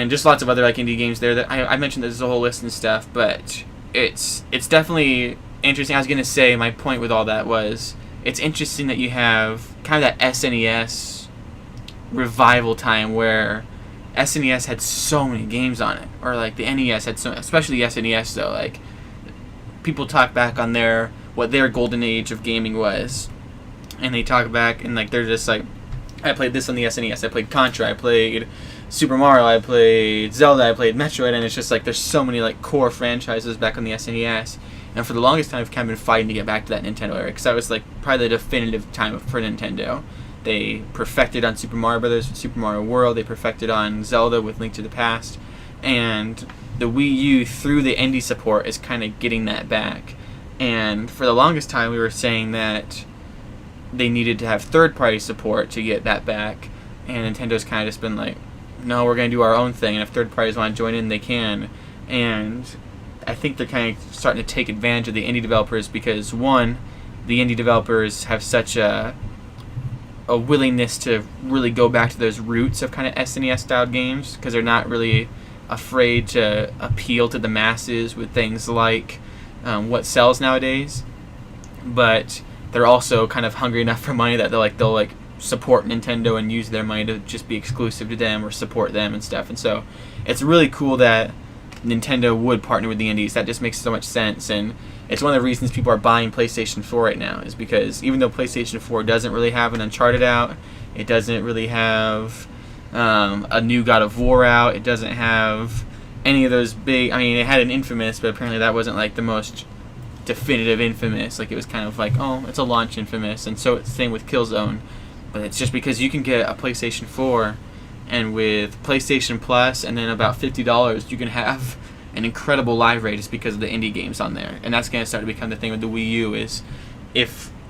just lots of other like indie games there that I mentioned. There's a whole list and stuff, but it's definitely interesting. I was gonna say my point with all that was it's interesting that you have kind of that SNES revival time where SNES had so many games on it, or like the NES had so, especially the SNES though. Like people talk back on what their golden age of gaming was, and they talk back and like they're just like, I played this on the SNES. I played Contra. I played Super Mario. I played Zelda. I played Metroid. And it's just like there's so many like core franchises back on the SNES. And for the longest time, I've kind of been fighting to get back to that Nintendo era because that was like probably the definitive time for Nintendo. They perfected on Super Mario Brothers with Super Mario World. They perfected on Zelda with Link to the Past. And the Wii U, through the indie support, is kind of getting that back. And for the longest time, we were saying that they needed to have third-party support to get that back. And Nintendo's kind of just been like, no, we're going to do our own thing. And if third parties want to join in, they can. And I think they're kind of starting to take advantage of the indie developers because, one, the indie developers have such a willingness to really go back to those roots of kind of SNES-style games because they're not really afraid to appeal to the masses with things like what sells nowadays. But they're also kind of hungry enough for money that they'll support Nintendo and use their money to just be exclusive to them or support them and stuff. And so it's really cool that Nintendo would partner with the indies. That just makes so much sense, and it's one of the reasons people are buying PlayStation 4 right now, is because even though PlayStation 4 doesn't really have an Uncharted out, it doesn't really have a new God of War out, it doesn't have any of those big, I mean, it had an Infamous, but apparently that wasn't like the most definitive Infamous. Like, it was kind of like, oh, it's a launch Infamous, and so it's the same with Killzone. But it's just because you can get a PlayStation 4, and with PlayStation Plus and then about $50, you can have an incredible live rate just because of the indie games on there. And that's going to start to become the thing with the Wii U, is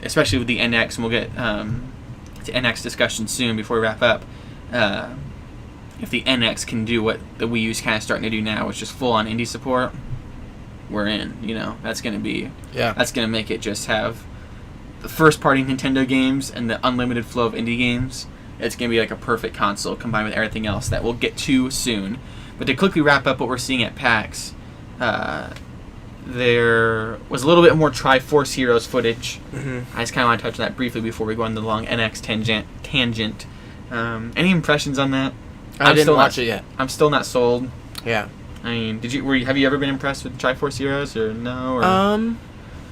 especially with the NX, and we'll get to NX discussion soon before we wrap up, if the NX can do what the Wii U is kind of starting to do now, which is full-on indie support, we're in, that's going to make it just have the first-party Nintendo games and the unlimited flow of indie games. It's going to be like a perfect console combined with everything else that we'll get to soon. But to quickly wrap up what we're seeing at PAX, there was a little bit more Triforce Heroes footage. I just kind of want to touch on that briefly before we go on the long NX tangent. Any impressions on that? I didn't watch it yet. I'm still not sold. Yeah. I mean, have you ever been impressed with Triforce Heroes or no? Or?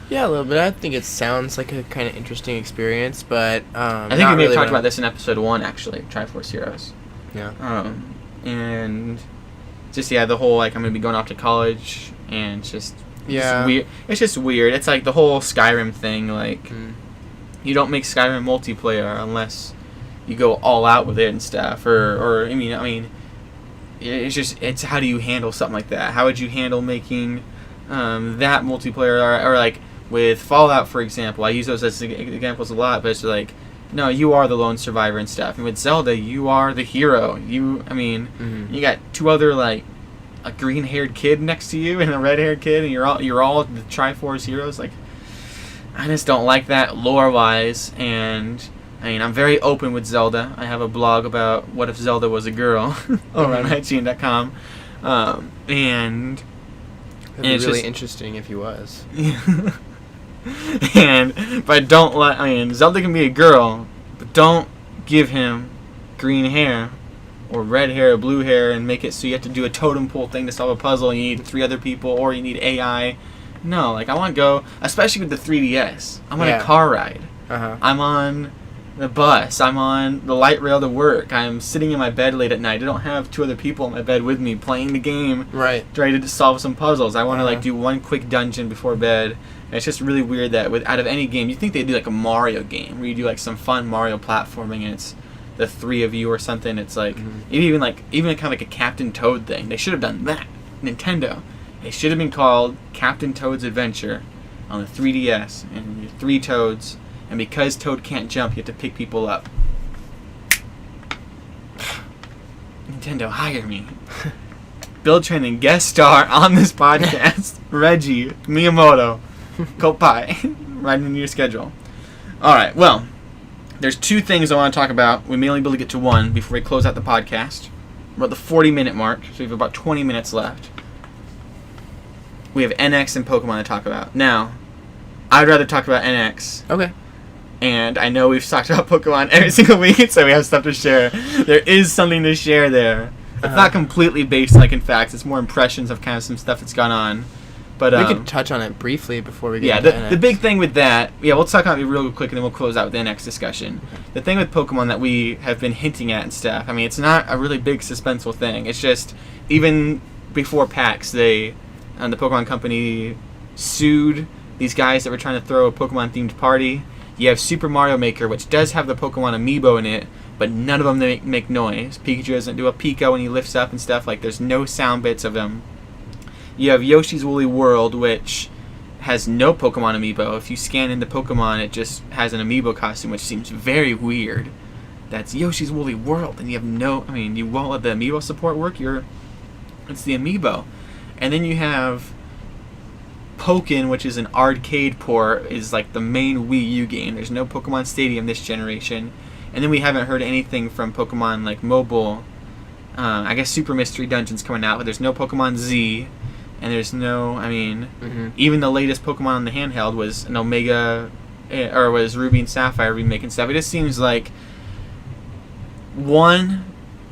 Yeah, a little bit. I think it sounds like a kind of interesting experience, but I think we may have talked about this in episode 1, actually, Triforce Heroes. Yeah. And just the whole I'm gonna be going off to college, and just weird. It's just weird. It's like the whole Skyrim thing. You don't make Skyrim multiplayer unless you go all out with it and stuff. Or I mean, it's how do you handle something like that? How would you handle making that multiplayer or like with Fallout, for example? I use those as examples a lot, but it's like no, you are the lone survivor and stuff. And with Zelda, you are the hero. You got two other, like, a green-haired kid next to you and a red-haired kid, and you're all the Triforce heroes. Like, I just don't like that lore-wise, and I mean, I'm very open with Zelda. I have a blog about what if Zelda was a girl over on IGN.com, and it'd be really interesting if he was. But don't let. I mean, Zelda can be a girl, but don't give him green hair or red hair or blue hair and make it so you have to do a totem pole thing to solve a puzzle and you need 3 other people or you need AI. No, like, I want to go, especially with the 3DS. I'm on a car ride. I'm on the bus. I'm on the light rail to work. I'm sitting in my bed late at night. I don't have 2 other people in my bed with me playing the game. Right. Trying to solve some puzzles. I want to, like, do one quick dungeon before bed. And it's just really weird that out of any game, you think they'd do, like, a Mario game where you do, like, some fun Mario platforming and it's the 3 of you or something. It's like, even kind of like a Captain Toad thing. They should have done that. Nintendo. It should have been called Captain Toad's Adventure on the 3DS, and you're 3 Toads, and because Toad can't jump, you have to pick people up. Nintendo, hire me. Build Train and guest star on this podcast. Reggie Miyamoto, Koppai, right into your schedule. All right, well, there's 2 things I want to talk about. We may only be able to get to one before we close out the podcast. We're at the 40-minute mark, so we have about 20 minutes left. We have NX and Pokemon to talk about. Now, I'd rather talk about NX. Okay. And I know we've talked about Pokemon every single week, so we have stuff to share. There is something to share there. It's not completely based, like, in facts. It's more impressions of kind of some stuff that's gone on. But we could touch on it briefly before we get into NX. The big thing with that... Yeah, we'll talk on it real quick, and then we'll close out with the NX discussion. The thing with Pokemon that we have been hinting at and stuff, I mean, it's not a really big suspenseful thing. It's just, even before PAX, the Pokemon Company sued these guys that were trying to throw a Pokemon-themed party. You have Super Mario Maker, which does have the Pokemon amiibo in it, but none of them make noise. Pikachu doesn't do a Pika when he lifts up and stuff. Like, there's no sound bits of them. You have Yoshi's Woolly World, which has no Pokemon amiibo. If you scan into Pokemon, it just has an amiibo costume, which seems very weird. That's Yoshi's Woolly World, and you have no... I mean, you won't let the amiibo support work? It's the amiibo. And then you have Pokken, which is an arcade port, is like the main Wii U game. There's no Pokemon Stadium this generation. And then we haven't heard anything from Pokemon, like, mobile. I guess Super Mystery Dungeon's coming out, but there's no Pokemon Z. And there's no, I mean, even the latest Pokemon on the handheld was an Omega, or was Ruby and Sapphire remake and stuff. It just seems like,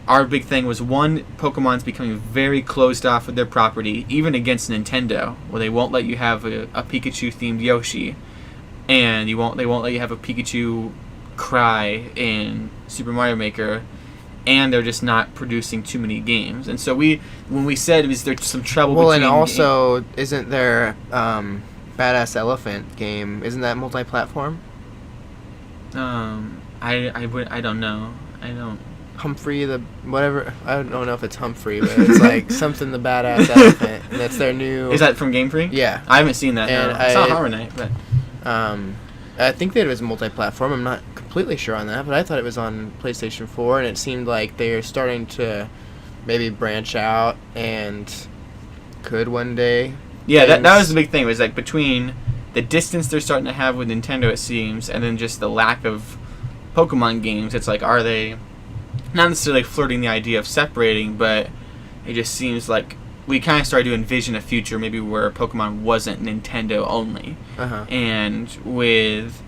our big thing was, Pokemon's becoming very closed off with their property, even against Nintendo, where they won't let you have a Pikachu-themed Yoshi, and they won't let you have a Pikachu cry in Super Mario Maker, and they're just not producing too many games. And so when we said, is there some trouble between... Well, and also, isn't there Badass Elephant game, isn't that multi-platform? I don't know. I don't... Humphrey the whatever, I don't know if it's Humphrey, but it's like something the Badass Elephant, and that's their new... Is that from Game Freak? Yeah. I haven't seen that. And no. I saw Horror Night, but... I think that it was multi-platform. I'm not completely sure on that, but I thought it was on PlayStation 4, and it seemed like they're starting to maybe branch out and could one day. Yeah, that was the big thing. It was like between the distance they're starting to have with Nintendo, it seems, and then just the lack of Pokemon games. It's like, are they not necessarily flirting the idea of separating, but it just seems like we kind of started to envision a future maybe where Pokemon wasn't Nintendo only. And with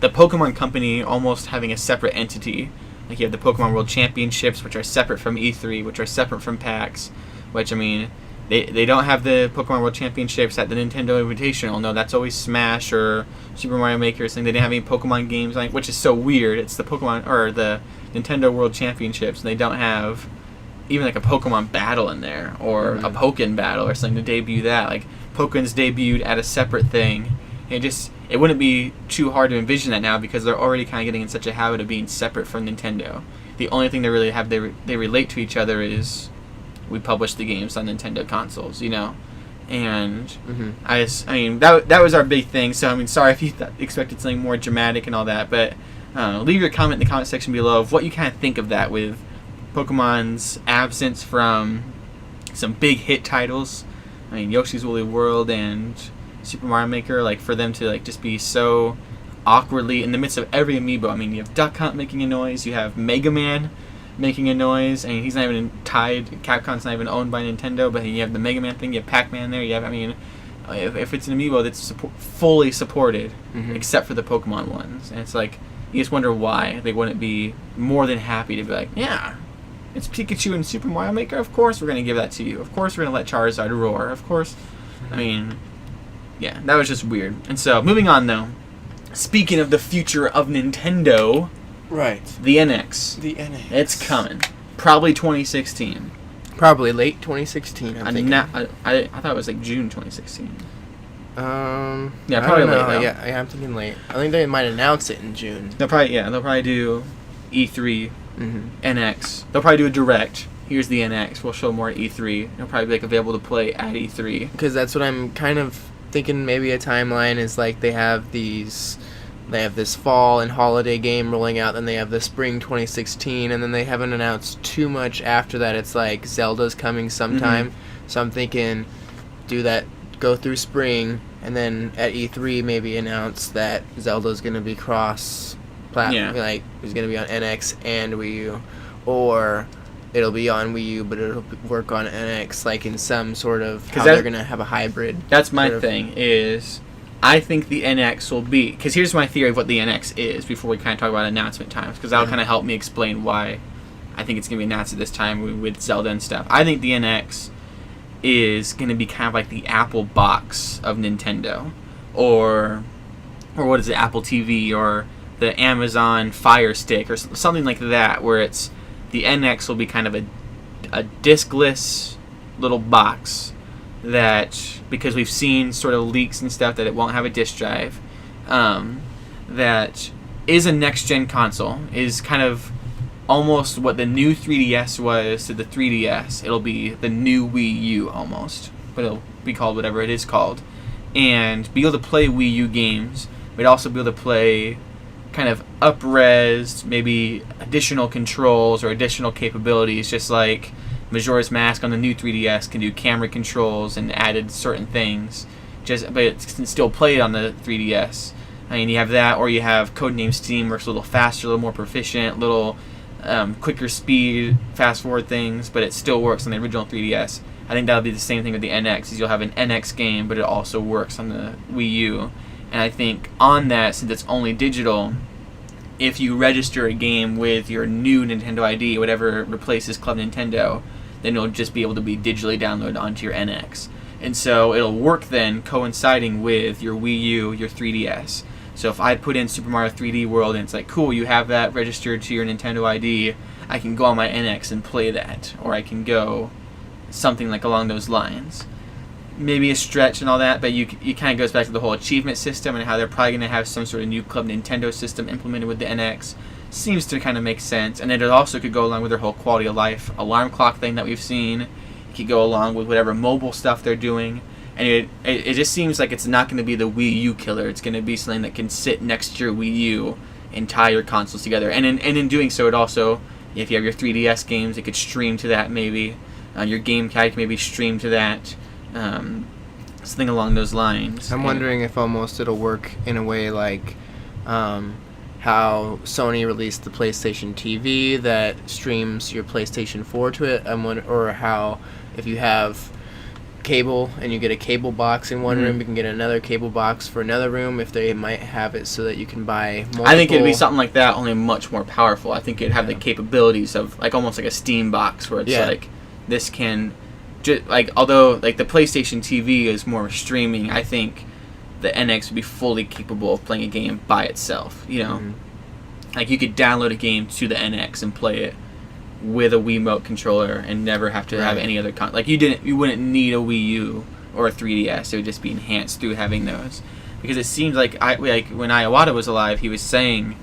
the Pokemon Company almost having a separate entity, like you have the Pokemon World Championships, which are separate from E3, which are separate from PAX, which, I mean, they don't have the Pokemon World Championships at the Nintendo Invitational. No, that's always Smash or Super Mario Maker saying they didn't have any Pokemon games, like, which is so weird. It's the Pokemon, or the Nintendo World Championships, and they don't have even like a Pokemon battle in there, or a Pokken battle or something to debut that. Like, Pokken's debuted at a separate thing. It wouldn't be too hard to envision that now because they're already kind of getting in such a habit of being separate from Nintendo. The only thing they really have, they relate to each other is we publish the games on Nintendo consoles, you know? And I mean, that was our big thing. So, I mean, sorry if you expected something more dramatic and all that, but Leave your comment in the comment section below of what you kind of think of that with Pokemon's absence from some big hit titles. I mean, Yoshi's Woolly World and Super Mario Maker, like, for them to, like, just be so awkwardly in the midst of every amiibo. I mean, you have Duck Hunt making a noise, you have Mega Man making a noise, and he's not even tied, Capcom's not even owned by Nintendo, but you have the Mega Man thing, you have Pac-Man there, you have, I mean, if it's an amiibo that's fully supported, except for the Pokemon ones, and it's like, you just wonder why they wouldn't be more than happy to be like, yeah, it's Pikachu and Super Mario Maker, of course we're going to give that to you, of course we're going to let Charizard roar, of course. I mean, yeah, that was just weird. And so, moving on though, speaking of the future of Nintendo, right, the NX. The NX. It's coming. Probably 2016. Probably late 2016, I'm thinking. I thought it was like June 2016. Yeah, probably late though. Yeah, I'm thinking late. I think they might announce it in June. They'll probably do E3, NX. They'll probably do a direct. Here's the NX. We'll show more at E3. It'll probably be like available to play at E3. Because that's what I'm kind of thinking. Maybe a timeline is like they have this fall and holiday game rolling out, then they have the spring 2016, and then they haven't announced too much after that. It's like Zelda's coming sometime. So I'm thinking do that, go through spring, and then at E3 maybe announce that Zelda's going to be cross-platform, like it's going to be on NX and Wii U, or it'll be on Wii U, but it'll work on NX, like in some sort of how they're going to have a hybrid. That's my thing, is I think the NX will be, because here's my theory of what the NX is before we kind of talk about announcement times, because that'll kind of help me explain why I think it's going to be announced at this time with Zelda and stuff. I think the NX is going to be kind of like the Apple box of Nintendo, or what is it, Apple TV, or the Amazon Fire Stick, or something like that, where it's the NX will be kind of a diskless little box that, because we've seen sort of leaks and stuff that it won't have a disk drive, that is a next-gen console, is kind of almost what the new 3DS was to the 3DS. It'll be the new Wii U almost, but it'll be called whatever it is called, and be able to play Wii U games, but also be able to play kind of up-res, maybe additional controls or additional capabilities, just like Majora's Mask on the new 3DS can do camera controls and added certain things, but it can still play it on the 3DS. I mean, you have that, or you have Codename Steam, works a little faster, a little more proficient, little quicker speed, fast-forward things, but it still works on the original 3DS. I think that'll be the same thing with the NX, is you'll have an NX game, but it also works on the Wii U. And I think on that, since it's only digital, if you register a game with your new Nintendo ID, whatever replaces Club Nintendo, then it'll just be able to be digitally downloaded onto your NX. And so it'll work then coinciding with your Wii U, your 3DS. So if I put in Super Mario 3D World and it's like, cool, you have that registered to your Nintendo ID, I can go on my NX and play that. Or I can go something like along those lines. Maybe a stretch and all that, but it kind of goes back to the whole achievement system and how they're probably going to have some sort of new Club Nintendo system implemented with the NX. Seems to kind of make sense. And then it also could go along with their whole quality of life alarm clock thing that we've seen. It could go along with whatever mobile stuff they're doing. And it just seems like it's not going to be the Wii U killer. It's going to be something that can sit next to your Wii U and tie your consoles together. And in doing so, it also, if you have your 3DS games, it could stream to that maybe. Your GameCube can maybe stream to that. Something along those lines. I'm wondering if almost it'll work in a way like how Sony released the PlayStation TV that streams your PlayStation 4 to it. Or how if you have cable and you get a cable box in one room, you can get another cable box for another room, if they might have it so that you can buy multiple. I think it'd be something like that, only much more powerful. I think it'd have the capabilities of like almost like a Steam box, where it's like this can although like the PlayStation TV is more streaming, I think the NX would be fully capable of playing a game by itself, you know. Like you could download a game to the NX and play it with a Wiimote controller and never have to have any other like you wouldn't need a Wii U or a 3DS. It would just be enhanced through having those, because it seems like when Iwata was alive, he was saying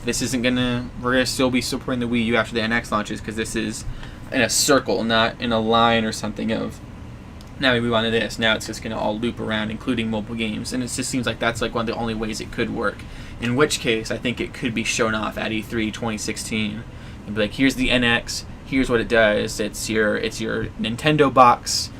we're gonna still be supporting the Wii U after the NX launches, because this is in a circle, not in a line or something of now we move on to this, now it's just gonna all loop around, including mobile games. And it just seems like that's like one of the only ways it could work, In which case, I think it could be shown off at E3 2016. And be like, here's the NX, here's what it does. It's your Nintendo box,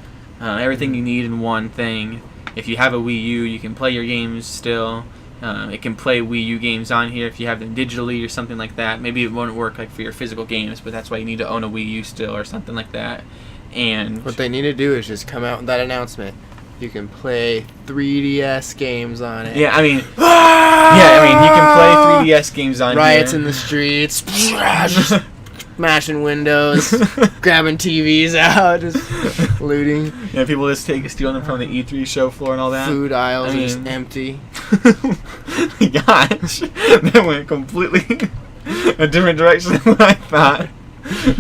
everything you need in one thing. If you have a Wii U, you can play your games still. It can play Wii U games on here if you have them digitally or something like that. Maybe it won't work like for your physical games, but that's why you need to own a Wii U still or something like that. And what they need to do is just come out with that announcement. You can play 3DS games on it. Yeah, I mean, you can play 3DS games on Riots here. in the streets, smashing windows, grabbing TVs out, just looting. Yeah, people just stealing them from the E3 show floor and all that. Food aisles are just empty. Gosh, that went completely a different direction than what I thought.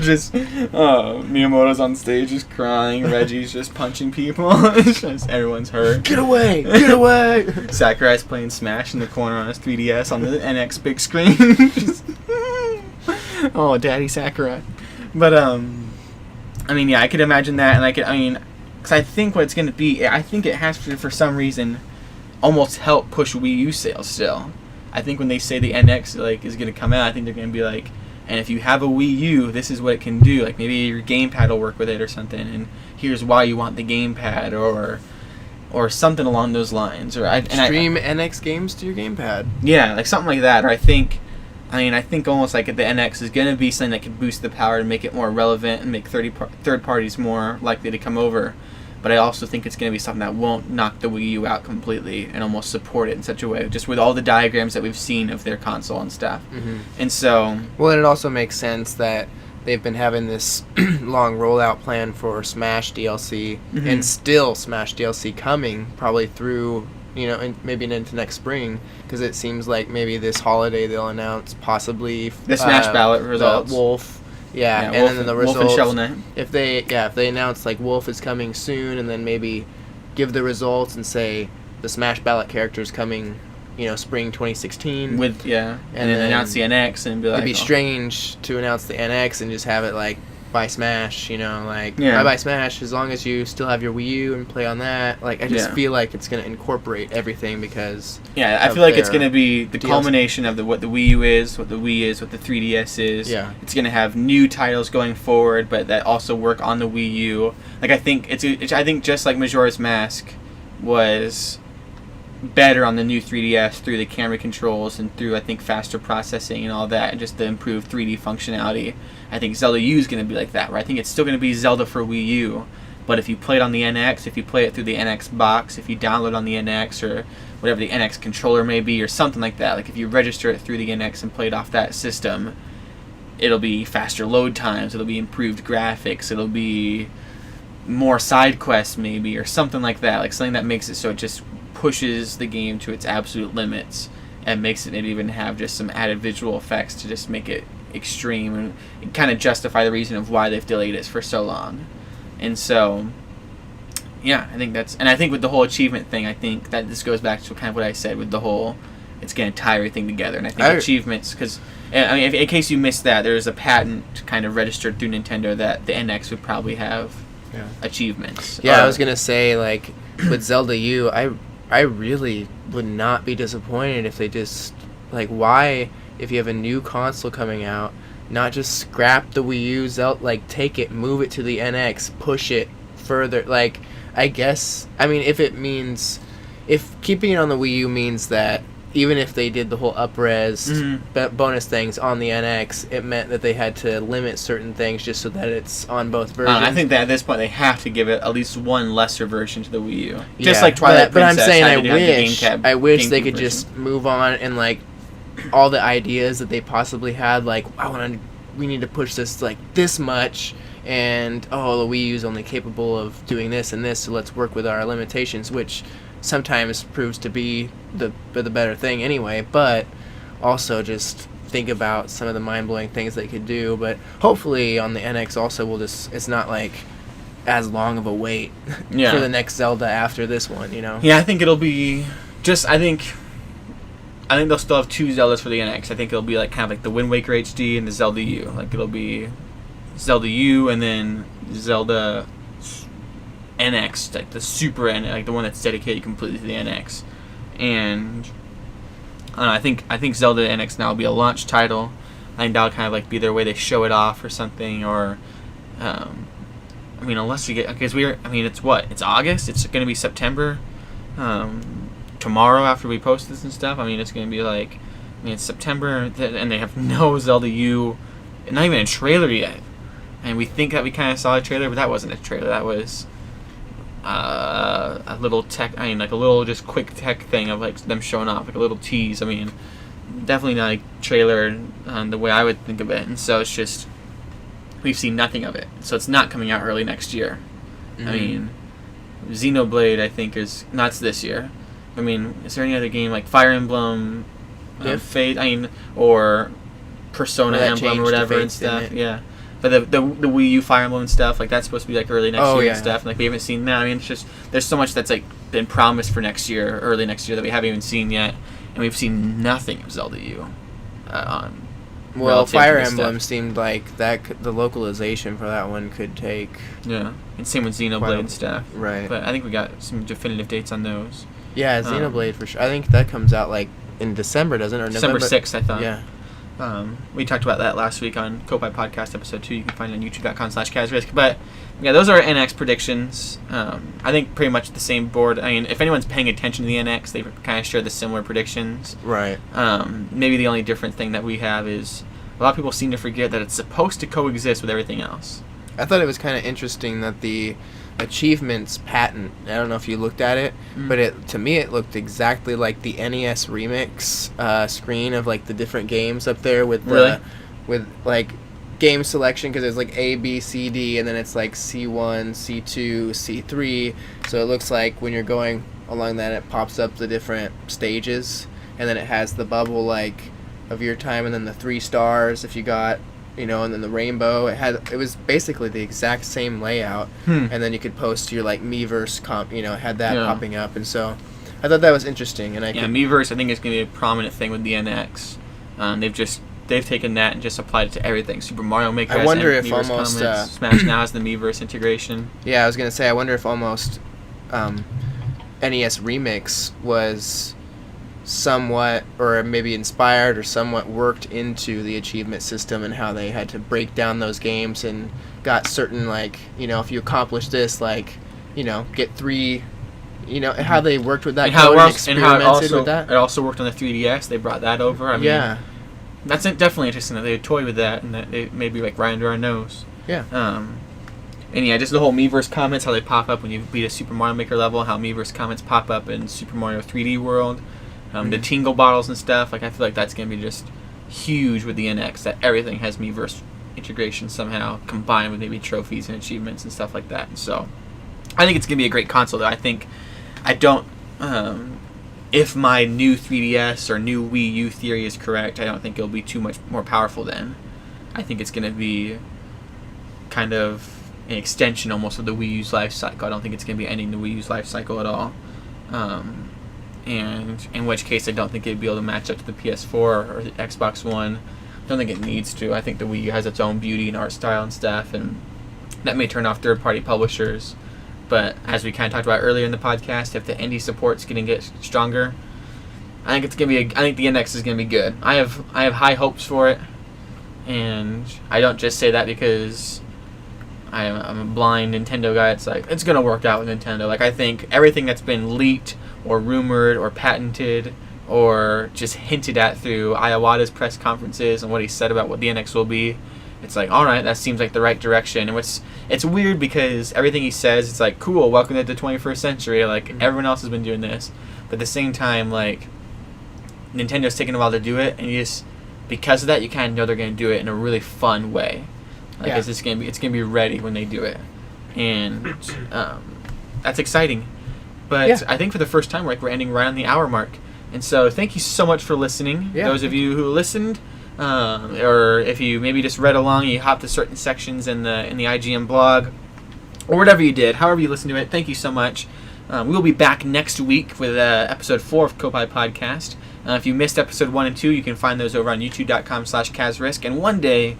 Just Miyamoto's on stage just crying, Reggie's just punching people. It's just everyone's hurt. Get away! Get away! Sakurai's playing Smash in the corner on his 3DS on the NX big screen. Just, oh, Daddy Sakurai. But I mean, yeah, I could imagine that, and because I think what it's gonna be, I think it has to, for some reason, almost help push Wii U sales still. I think when they say the NX is gonna come out, I think they're gonna be like, and if you have a Wii U, this is what it can do. Like maybe your gamepad will work with it or something, and here's why you want the gamepad, or something along those lines. Or stream NX games to your gamepad. Yeah, like something like that. Or I think almost like the NX is gonna be something that can boost the power and make it more relevant and make third parties more likely to come over. But I also think it's going to be something that won't knock the Wii U out completely and almost support it in such a way, just with all the diagrams that we've seen of their console and stuff. Mm-hmm. And so... Well, and it also makes sense that they've been having this long rollout plan for Smash DLC, and still Smash DLC coming, probably through, maybe into next spring, because it seems like maybe this holiday they'll announce possibly... The Smash ballot results. The Wolf. Yeah, and Wolf, then the Wolf results. and Shovel Knight. If they announce like Wolf is coming soon, and then maybe give the results and say the Smash Ballot character is coming, spring 2016. And then announce the NX and be like, it'd be strange to announce the NX and just have it like buy Smash, Yeah. buy Smash as long as you still have your Wii U and play on that. Like I just feel like it's gonna incorporate everything because I feel like it's gonna be the culmination of what the Wii U is, what the Wii is, what the 3DS is. Yeah. It's gonna have new titles going forward, but that also work on the Wii U. Like I think I think just like Majora's Mask was better on the new 3DS through the camera controls and through I think faster processing and all that, and just the improved 3D functionality. I think Zelda U is going to be like that, where I think it's still going to be Zelda for Wii U, but if you play it on the NX, if you play it through the NX box, if you download on the NX or whatever the NX controller may be or something like that, like if you register it through the NX and play it off that system, it'll be faster load times, it'll be improved graphics, it'll be more side quests maybe or something like that, like something that makes it so it just pushes the game to its absolute limits and makes it maybe even have just some added visual effects to just make it extreme and kind of justify the reason of why they've delayed it for so long. And so I think with the whole achievement thing, I think that this goes back to kind of what I said with the whole it's going to tie everything together. And I think achievements, because in case you missed that, there's a patent kind of registered through Nintendo that the NX would probably have achievements. I was gonna say, like with Zelda U, I really would not be disappointed if they just, like, why, if you have a new console coming out, not just scrap the Wii U, like, take it, move it to the NX, push it further, like, I guess, if keeping it on the Wii U means that even if they did the whole up-res bonus things on the NX, it meant that they had to limit certain things just so that it's on both versions. I think that at this point they have to give it at least one lesser version to the Wii U. Just like Twilight Princess. But I'm saying I wish they could just move on and like all the ideas that they possibly had, like we need to push this like this much, and the Wii U is only capable of doing this and this, so let's work with our limitations, which sometimes proves to be the better thing anyway, but also just think about some of the mind-blowing things they could do. But hopefully on the NX also it's not like as long of a wait for the next Zelda after this one, Yeah, I think it'll be just I think they'll still have two Zeldas for the NX. I think it'll be like kind of like the Wind Waker HD and the Zelda U. Like it'll be Zelda U and then Zelda NX, like the Super NX, like the one that's dedicated completely to the NX. And I think Zelda NX now will be a launch title. I think that'll kind of like be their way they show it off or something, or I mean, unless you get, because it's August. It's going to be September. Tomorrow after we post this and stuff. I mean, it's going to be like, it's September, and they have no Zelda U, not even a trailer yet. And we think that we kind of saw a trailer, but that wasn't a trailer. That was a little tech. I mean, like a little just quick tech thing of like them showing off, like a little tease. I mean, definitely not a trailer the way I would think of it. And so it's just, we've seen nothing of it. So it's not coming out early next year. Mm-hmm. I mean, Xenoblade, I think, is not this year. I mean, is there any other game like Fire Emblem, Fate? I mean, or Persona Emblem or whatever and stuff. Yeah, but the Wii U Fire Emblem and stuff, like that's supposed to be like early next year and stuff. And, like we haven't seen that. I mean, it's just there's so much that's like been promised for next year, early next year, that we haven't even seen yet, and we've seen nothing of Zelda U on. Well, Fire Emblem seemed like the localization for that one could take. Yeah, and same with Xenoblade and stuff. Right. But I think we got some definitive dates on those. Yeah, Xenoblade for sure. I think that comes out like in December, doesn't it? Or December November? 6th, I thought. Yeah. We talked about that last week on Koppai Podcast episode 2. You can find it on youtube.com/CasRisk. But yeah, those are our NX predictions. I think pretty much the same board. I mean, if anyone's paying attention to the NX, they kind of share the similar predictions. Right. Maybe the only different thing that we have is a lot of people seem to forget that it's supposed to coexist with everything else. I thought it was kind of interesting that the achievements patent, I don't know if you looked at it, but to me it looked exactly like the NES remix screen of like the different games up there with with like game selection, because there's like A, B, C, D, and then it's like C1, C2, C3. So it looks like when you're going along that, it pops up the different stages, and then it has the bubble like of your time, and then the 3 stars if you got, and then the rainbow. It was basically the exact same layout, and then you could post your like Miiverse comp, it had that popping up, and so I thought that was interesting. And Miiverse I think is going to be a prominent thing with the NX. They've taken that and just applied it to everything. Super Mario Maker. I wonder if Miiverse almost Smash now has the Miiverse integration. Yeah, I was going to say, I wonder if almost NES Remix was somewhat, or maybe inspired or somewhat worked into the achievement system, and how they had to break down those games and got certain, like, if you accomplish this, like, get 3, how they worked with that, and how with that. It also worked on the 3DS. They brought that over. I mean, that's definitely interesting that they toy with that, and that they maybe like right under our nose. Yeah. And yeah, just the whole Miiverse comments, how they pop up when you beat a Super Mario Maker level, how Miiverse comments pop up in Super Mario 3D World. The Tingle bottles and stuff, like I feel like that's going to be just huge with the NX, that everything has Miiverse integration somehow, combined with maybe trophies and achievements and stuff like that. And so I think it's going to be a great console, though. If my new 3DS or new Wii U theory is correct, I don't think it'll be too much more powerful then. I think it's going to be kind of an extension almost of the Wii U's life cycle. I don't think it's going to be ending the Wii U's life cycle at all. And in which case I don't think it'd be able to match up to the PS4 or the Xbox One. I don't think it needs to. I think the Wii U has its own beauty and art style and stuff, and that may turn off third-party publishers. But as we kind of talked about earlier in the podcast, if the indie support's going to get stronger, I think the NX is going to be good. I have high hopes for it, and I don't just say that because I'm a blind Nintendo guy. It's like, it's going to work out with Nintendo. Like, I think everything that's been leaked or rumored or patented or just hinted at through Iwata's press conferences and what he said about what the NX will be, it's like, all right, that seems like the right direction. And it's weird because everything he says, it's like, cool, welcome to the 21st century. Like, everyone else has been doing this. But at the same time, like, Nintendo's taking a while to do it, and because of that, you kind of know they're going to do it in a really fun way. Like, it's going to be ready when they do it. And that's exciting. But I think for the first time, we're ending right on the hour mark. And so thank you so much for listening. Yeah. Those of you who listened, or if you maybe just read along, you hopped to certain sections in the IGN blog, or whatever you did, however you listened to it, thank you so much. We'll be back next week with episode 4 of Koppai Podcast. If you missed episode 1 and 2, you can find those over on youtube.com/CasRisk. And one day,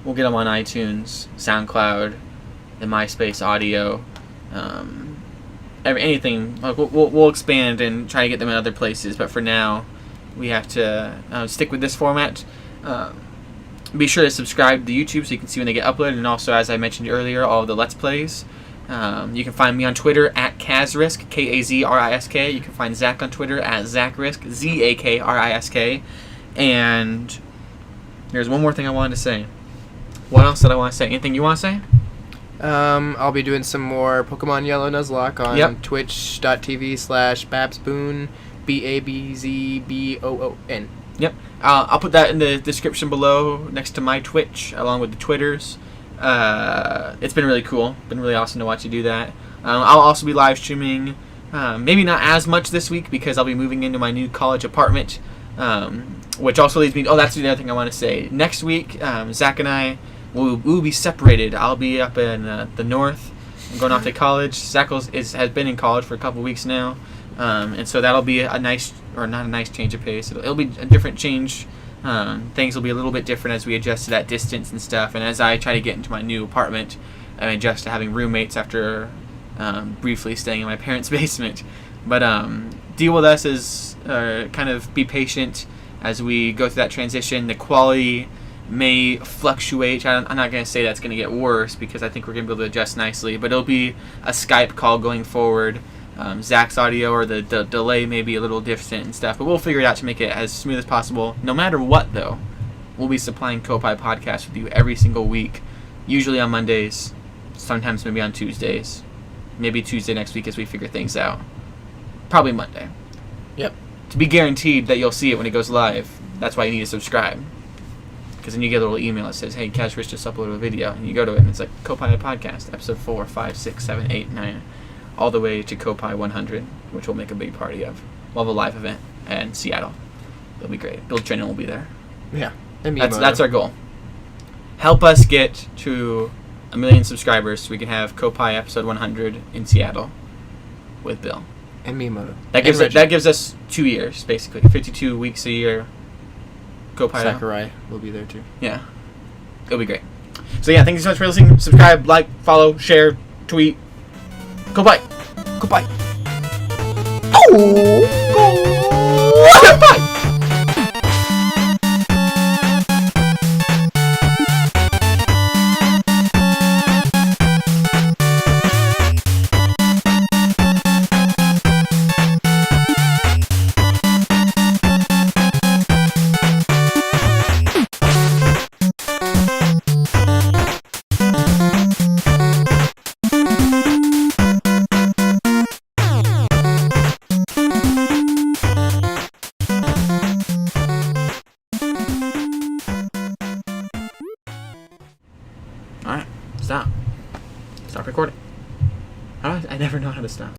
we'll get them on iTunes, SoundCloud, the MySpace audio, anything. Like we'll expand and try to get them in other places, but for now we have to stick with this format. Be sure to subscribe to YouTube so you can see when they get uploaded, and also, as I mentioned earlier, all of the Let's Plays. You can find me on Twitter at Kazrisk, Kazrisk. You can find Zach on Twitter at Zachrisk, Zakrisk. And there's one more thing I wanted to say. What else did I want to say? Anything you want to say? I'll be doing some more Pokemon Yellow Nuzlocke on twitch.tv/Babsboon, BABZBOON. Yep. I'll put that in the description below next to my Twitch, along with the Twitters. It's been really cool. Been really awesome to watch you do that. I'll also be live streaming, maybe not as much this week because I'll be moving into my new college apartment, which also leads me to, that's the other thing I want to say. Next week, Zach and I will be separated. I'll be up in the north. I'm going off to college. Zach has been in college for a couple weeks now. And so that'll be a nice, or not a nice change of pace. It'll be a different change. Things will be a little bit different as we adjust to that distance and stuff. And as I try to get into my new apartment and adjust to having roommates after briefly staying in my parents' basement. But deal with us as kind of be patient as we go through that transition. The quality may fluctuate. I'm not going to say that's going to get worse because I think we're going to be able to adjust nicely. But it'll be a Skype call going forward. Zach's audio or the delay may be a little distant and stuff, but we'll figure it out to make it as smooth as possible. No matter what, though, we'll be supplying Koppai Podcast with you every single week, usually on Mondays, sometimes maybe on Tuesdays, maybe Tuesday next week as we figure things out. Probably Monday. Yep. To be guaranteed that you'll see it when it goes live, that's why you need to subscribe. Because then you get a little email that says, hey, Kazrisk just uploaded a video, and you go to it, and it's like, Koppai Podcast, episode 4, 5, 6, 7, 8, 9... all the way to Koppai 100, which we'll make a big party of. We'll have a live event in Seattle. It'll be great. Bill Trennan will be there. Yeah. That's our goal. Help us get to 1 million subscribers so we can have Koppai episode 100 in Seattle with Bill. And Miyamoto. That gives us 2 years, basically. 52 weeks a year. Koppai. Sakurai will be there too. Yeah. It'll be great. So yeah, thank you so much for listening. Subscribe, like, follow, share, tweet. Koppai. Koppai. Oh! Koppai! Alright, stop. Stop recording. I never know how to stop.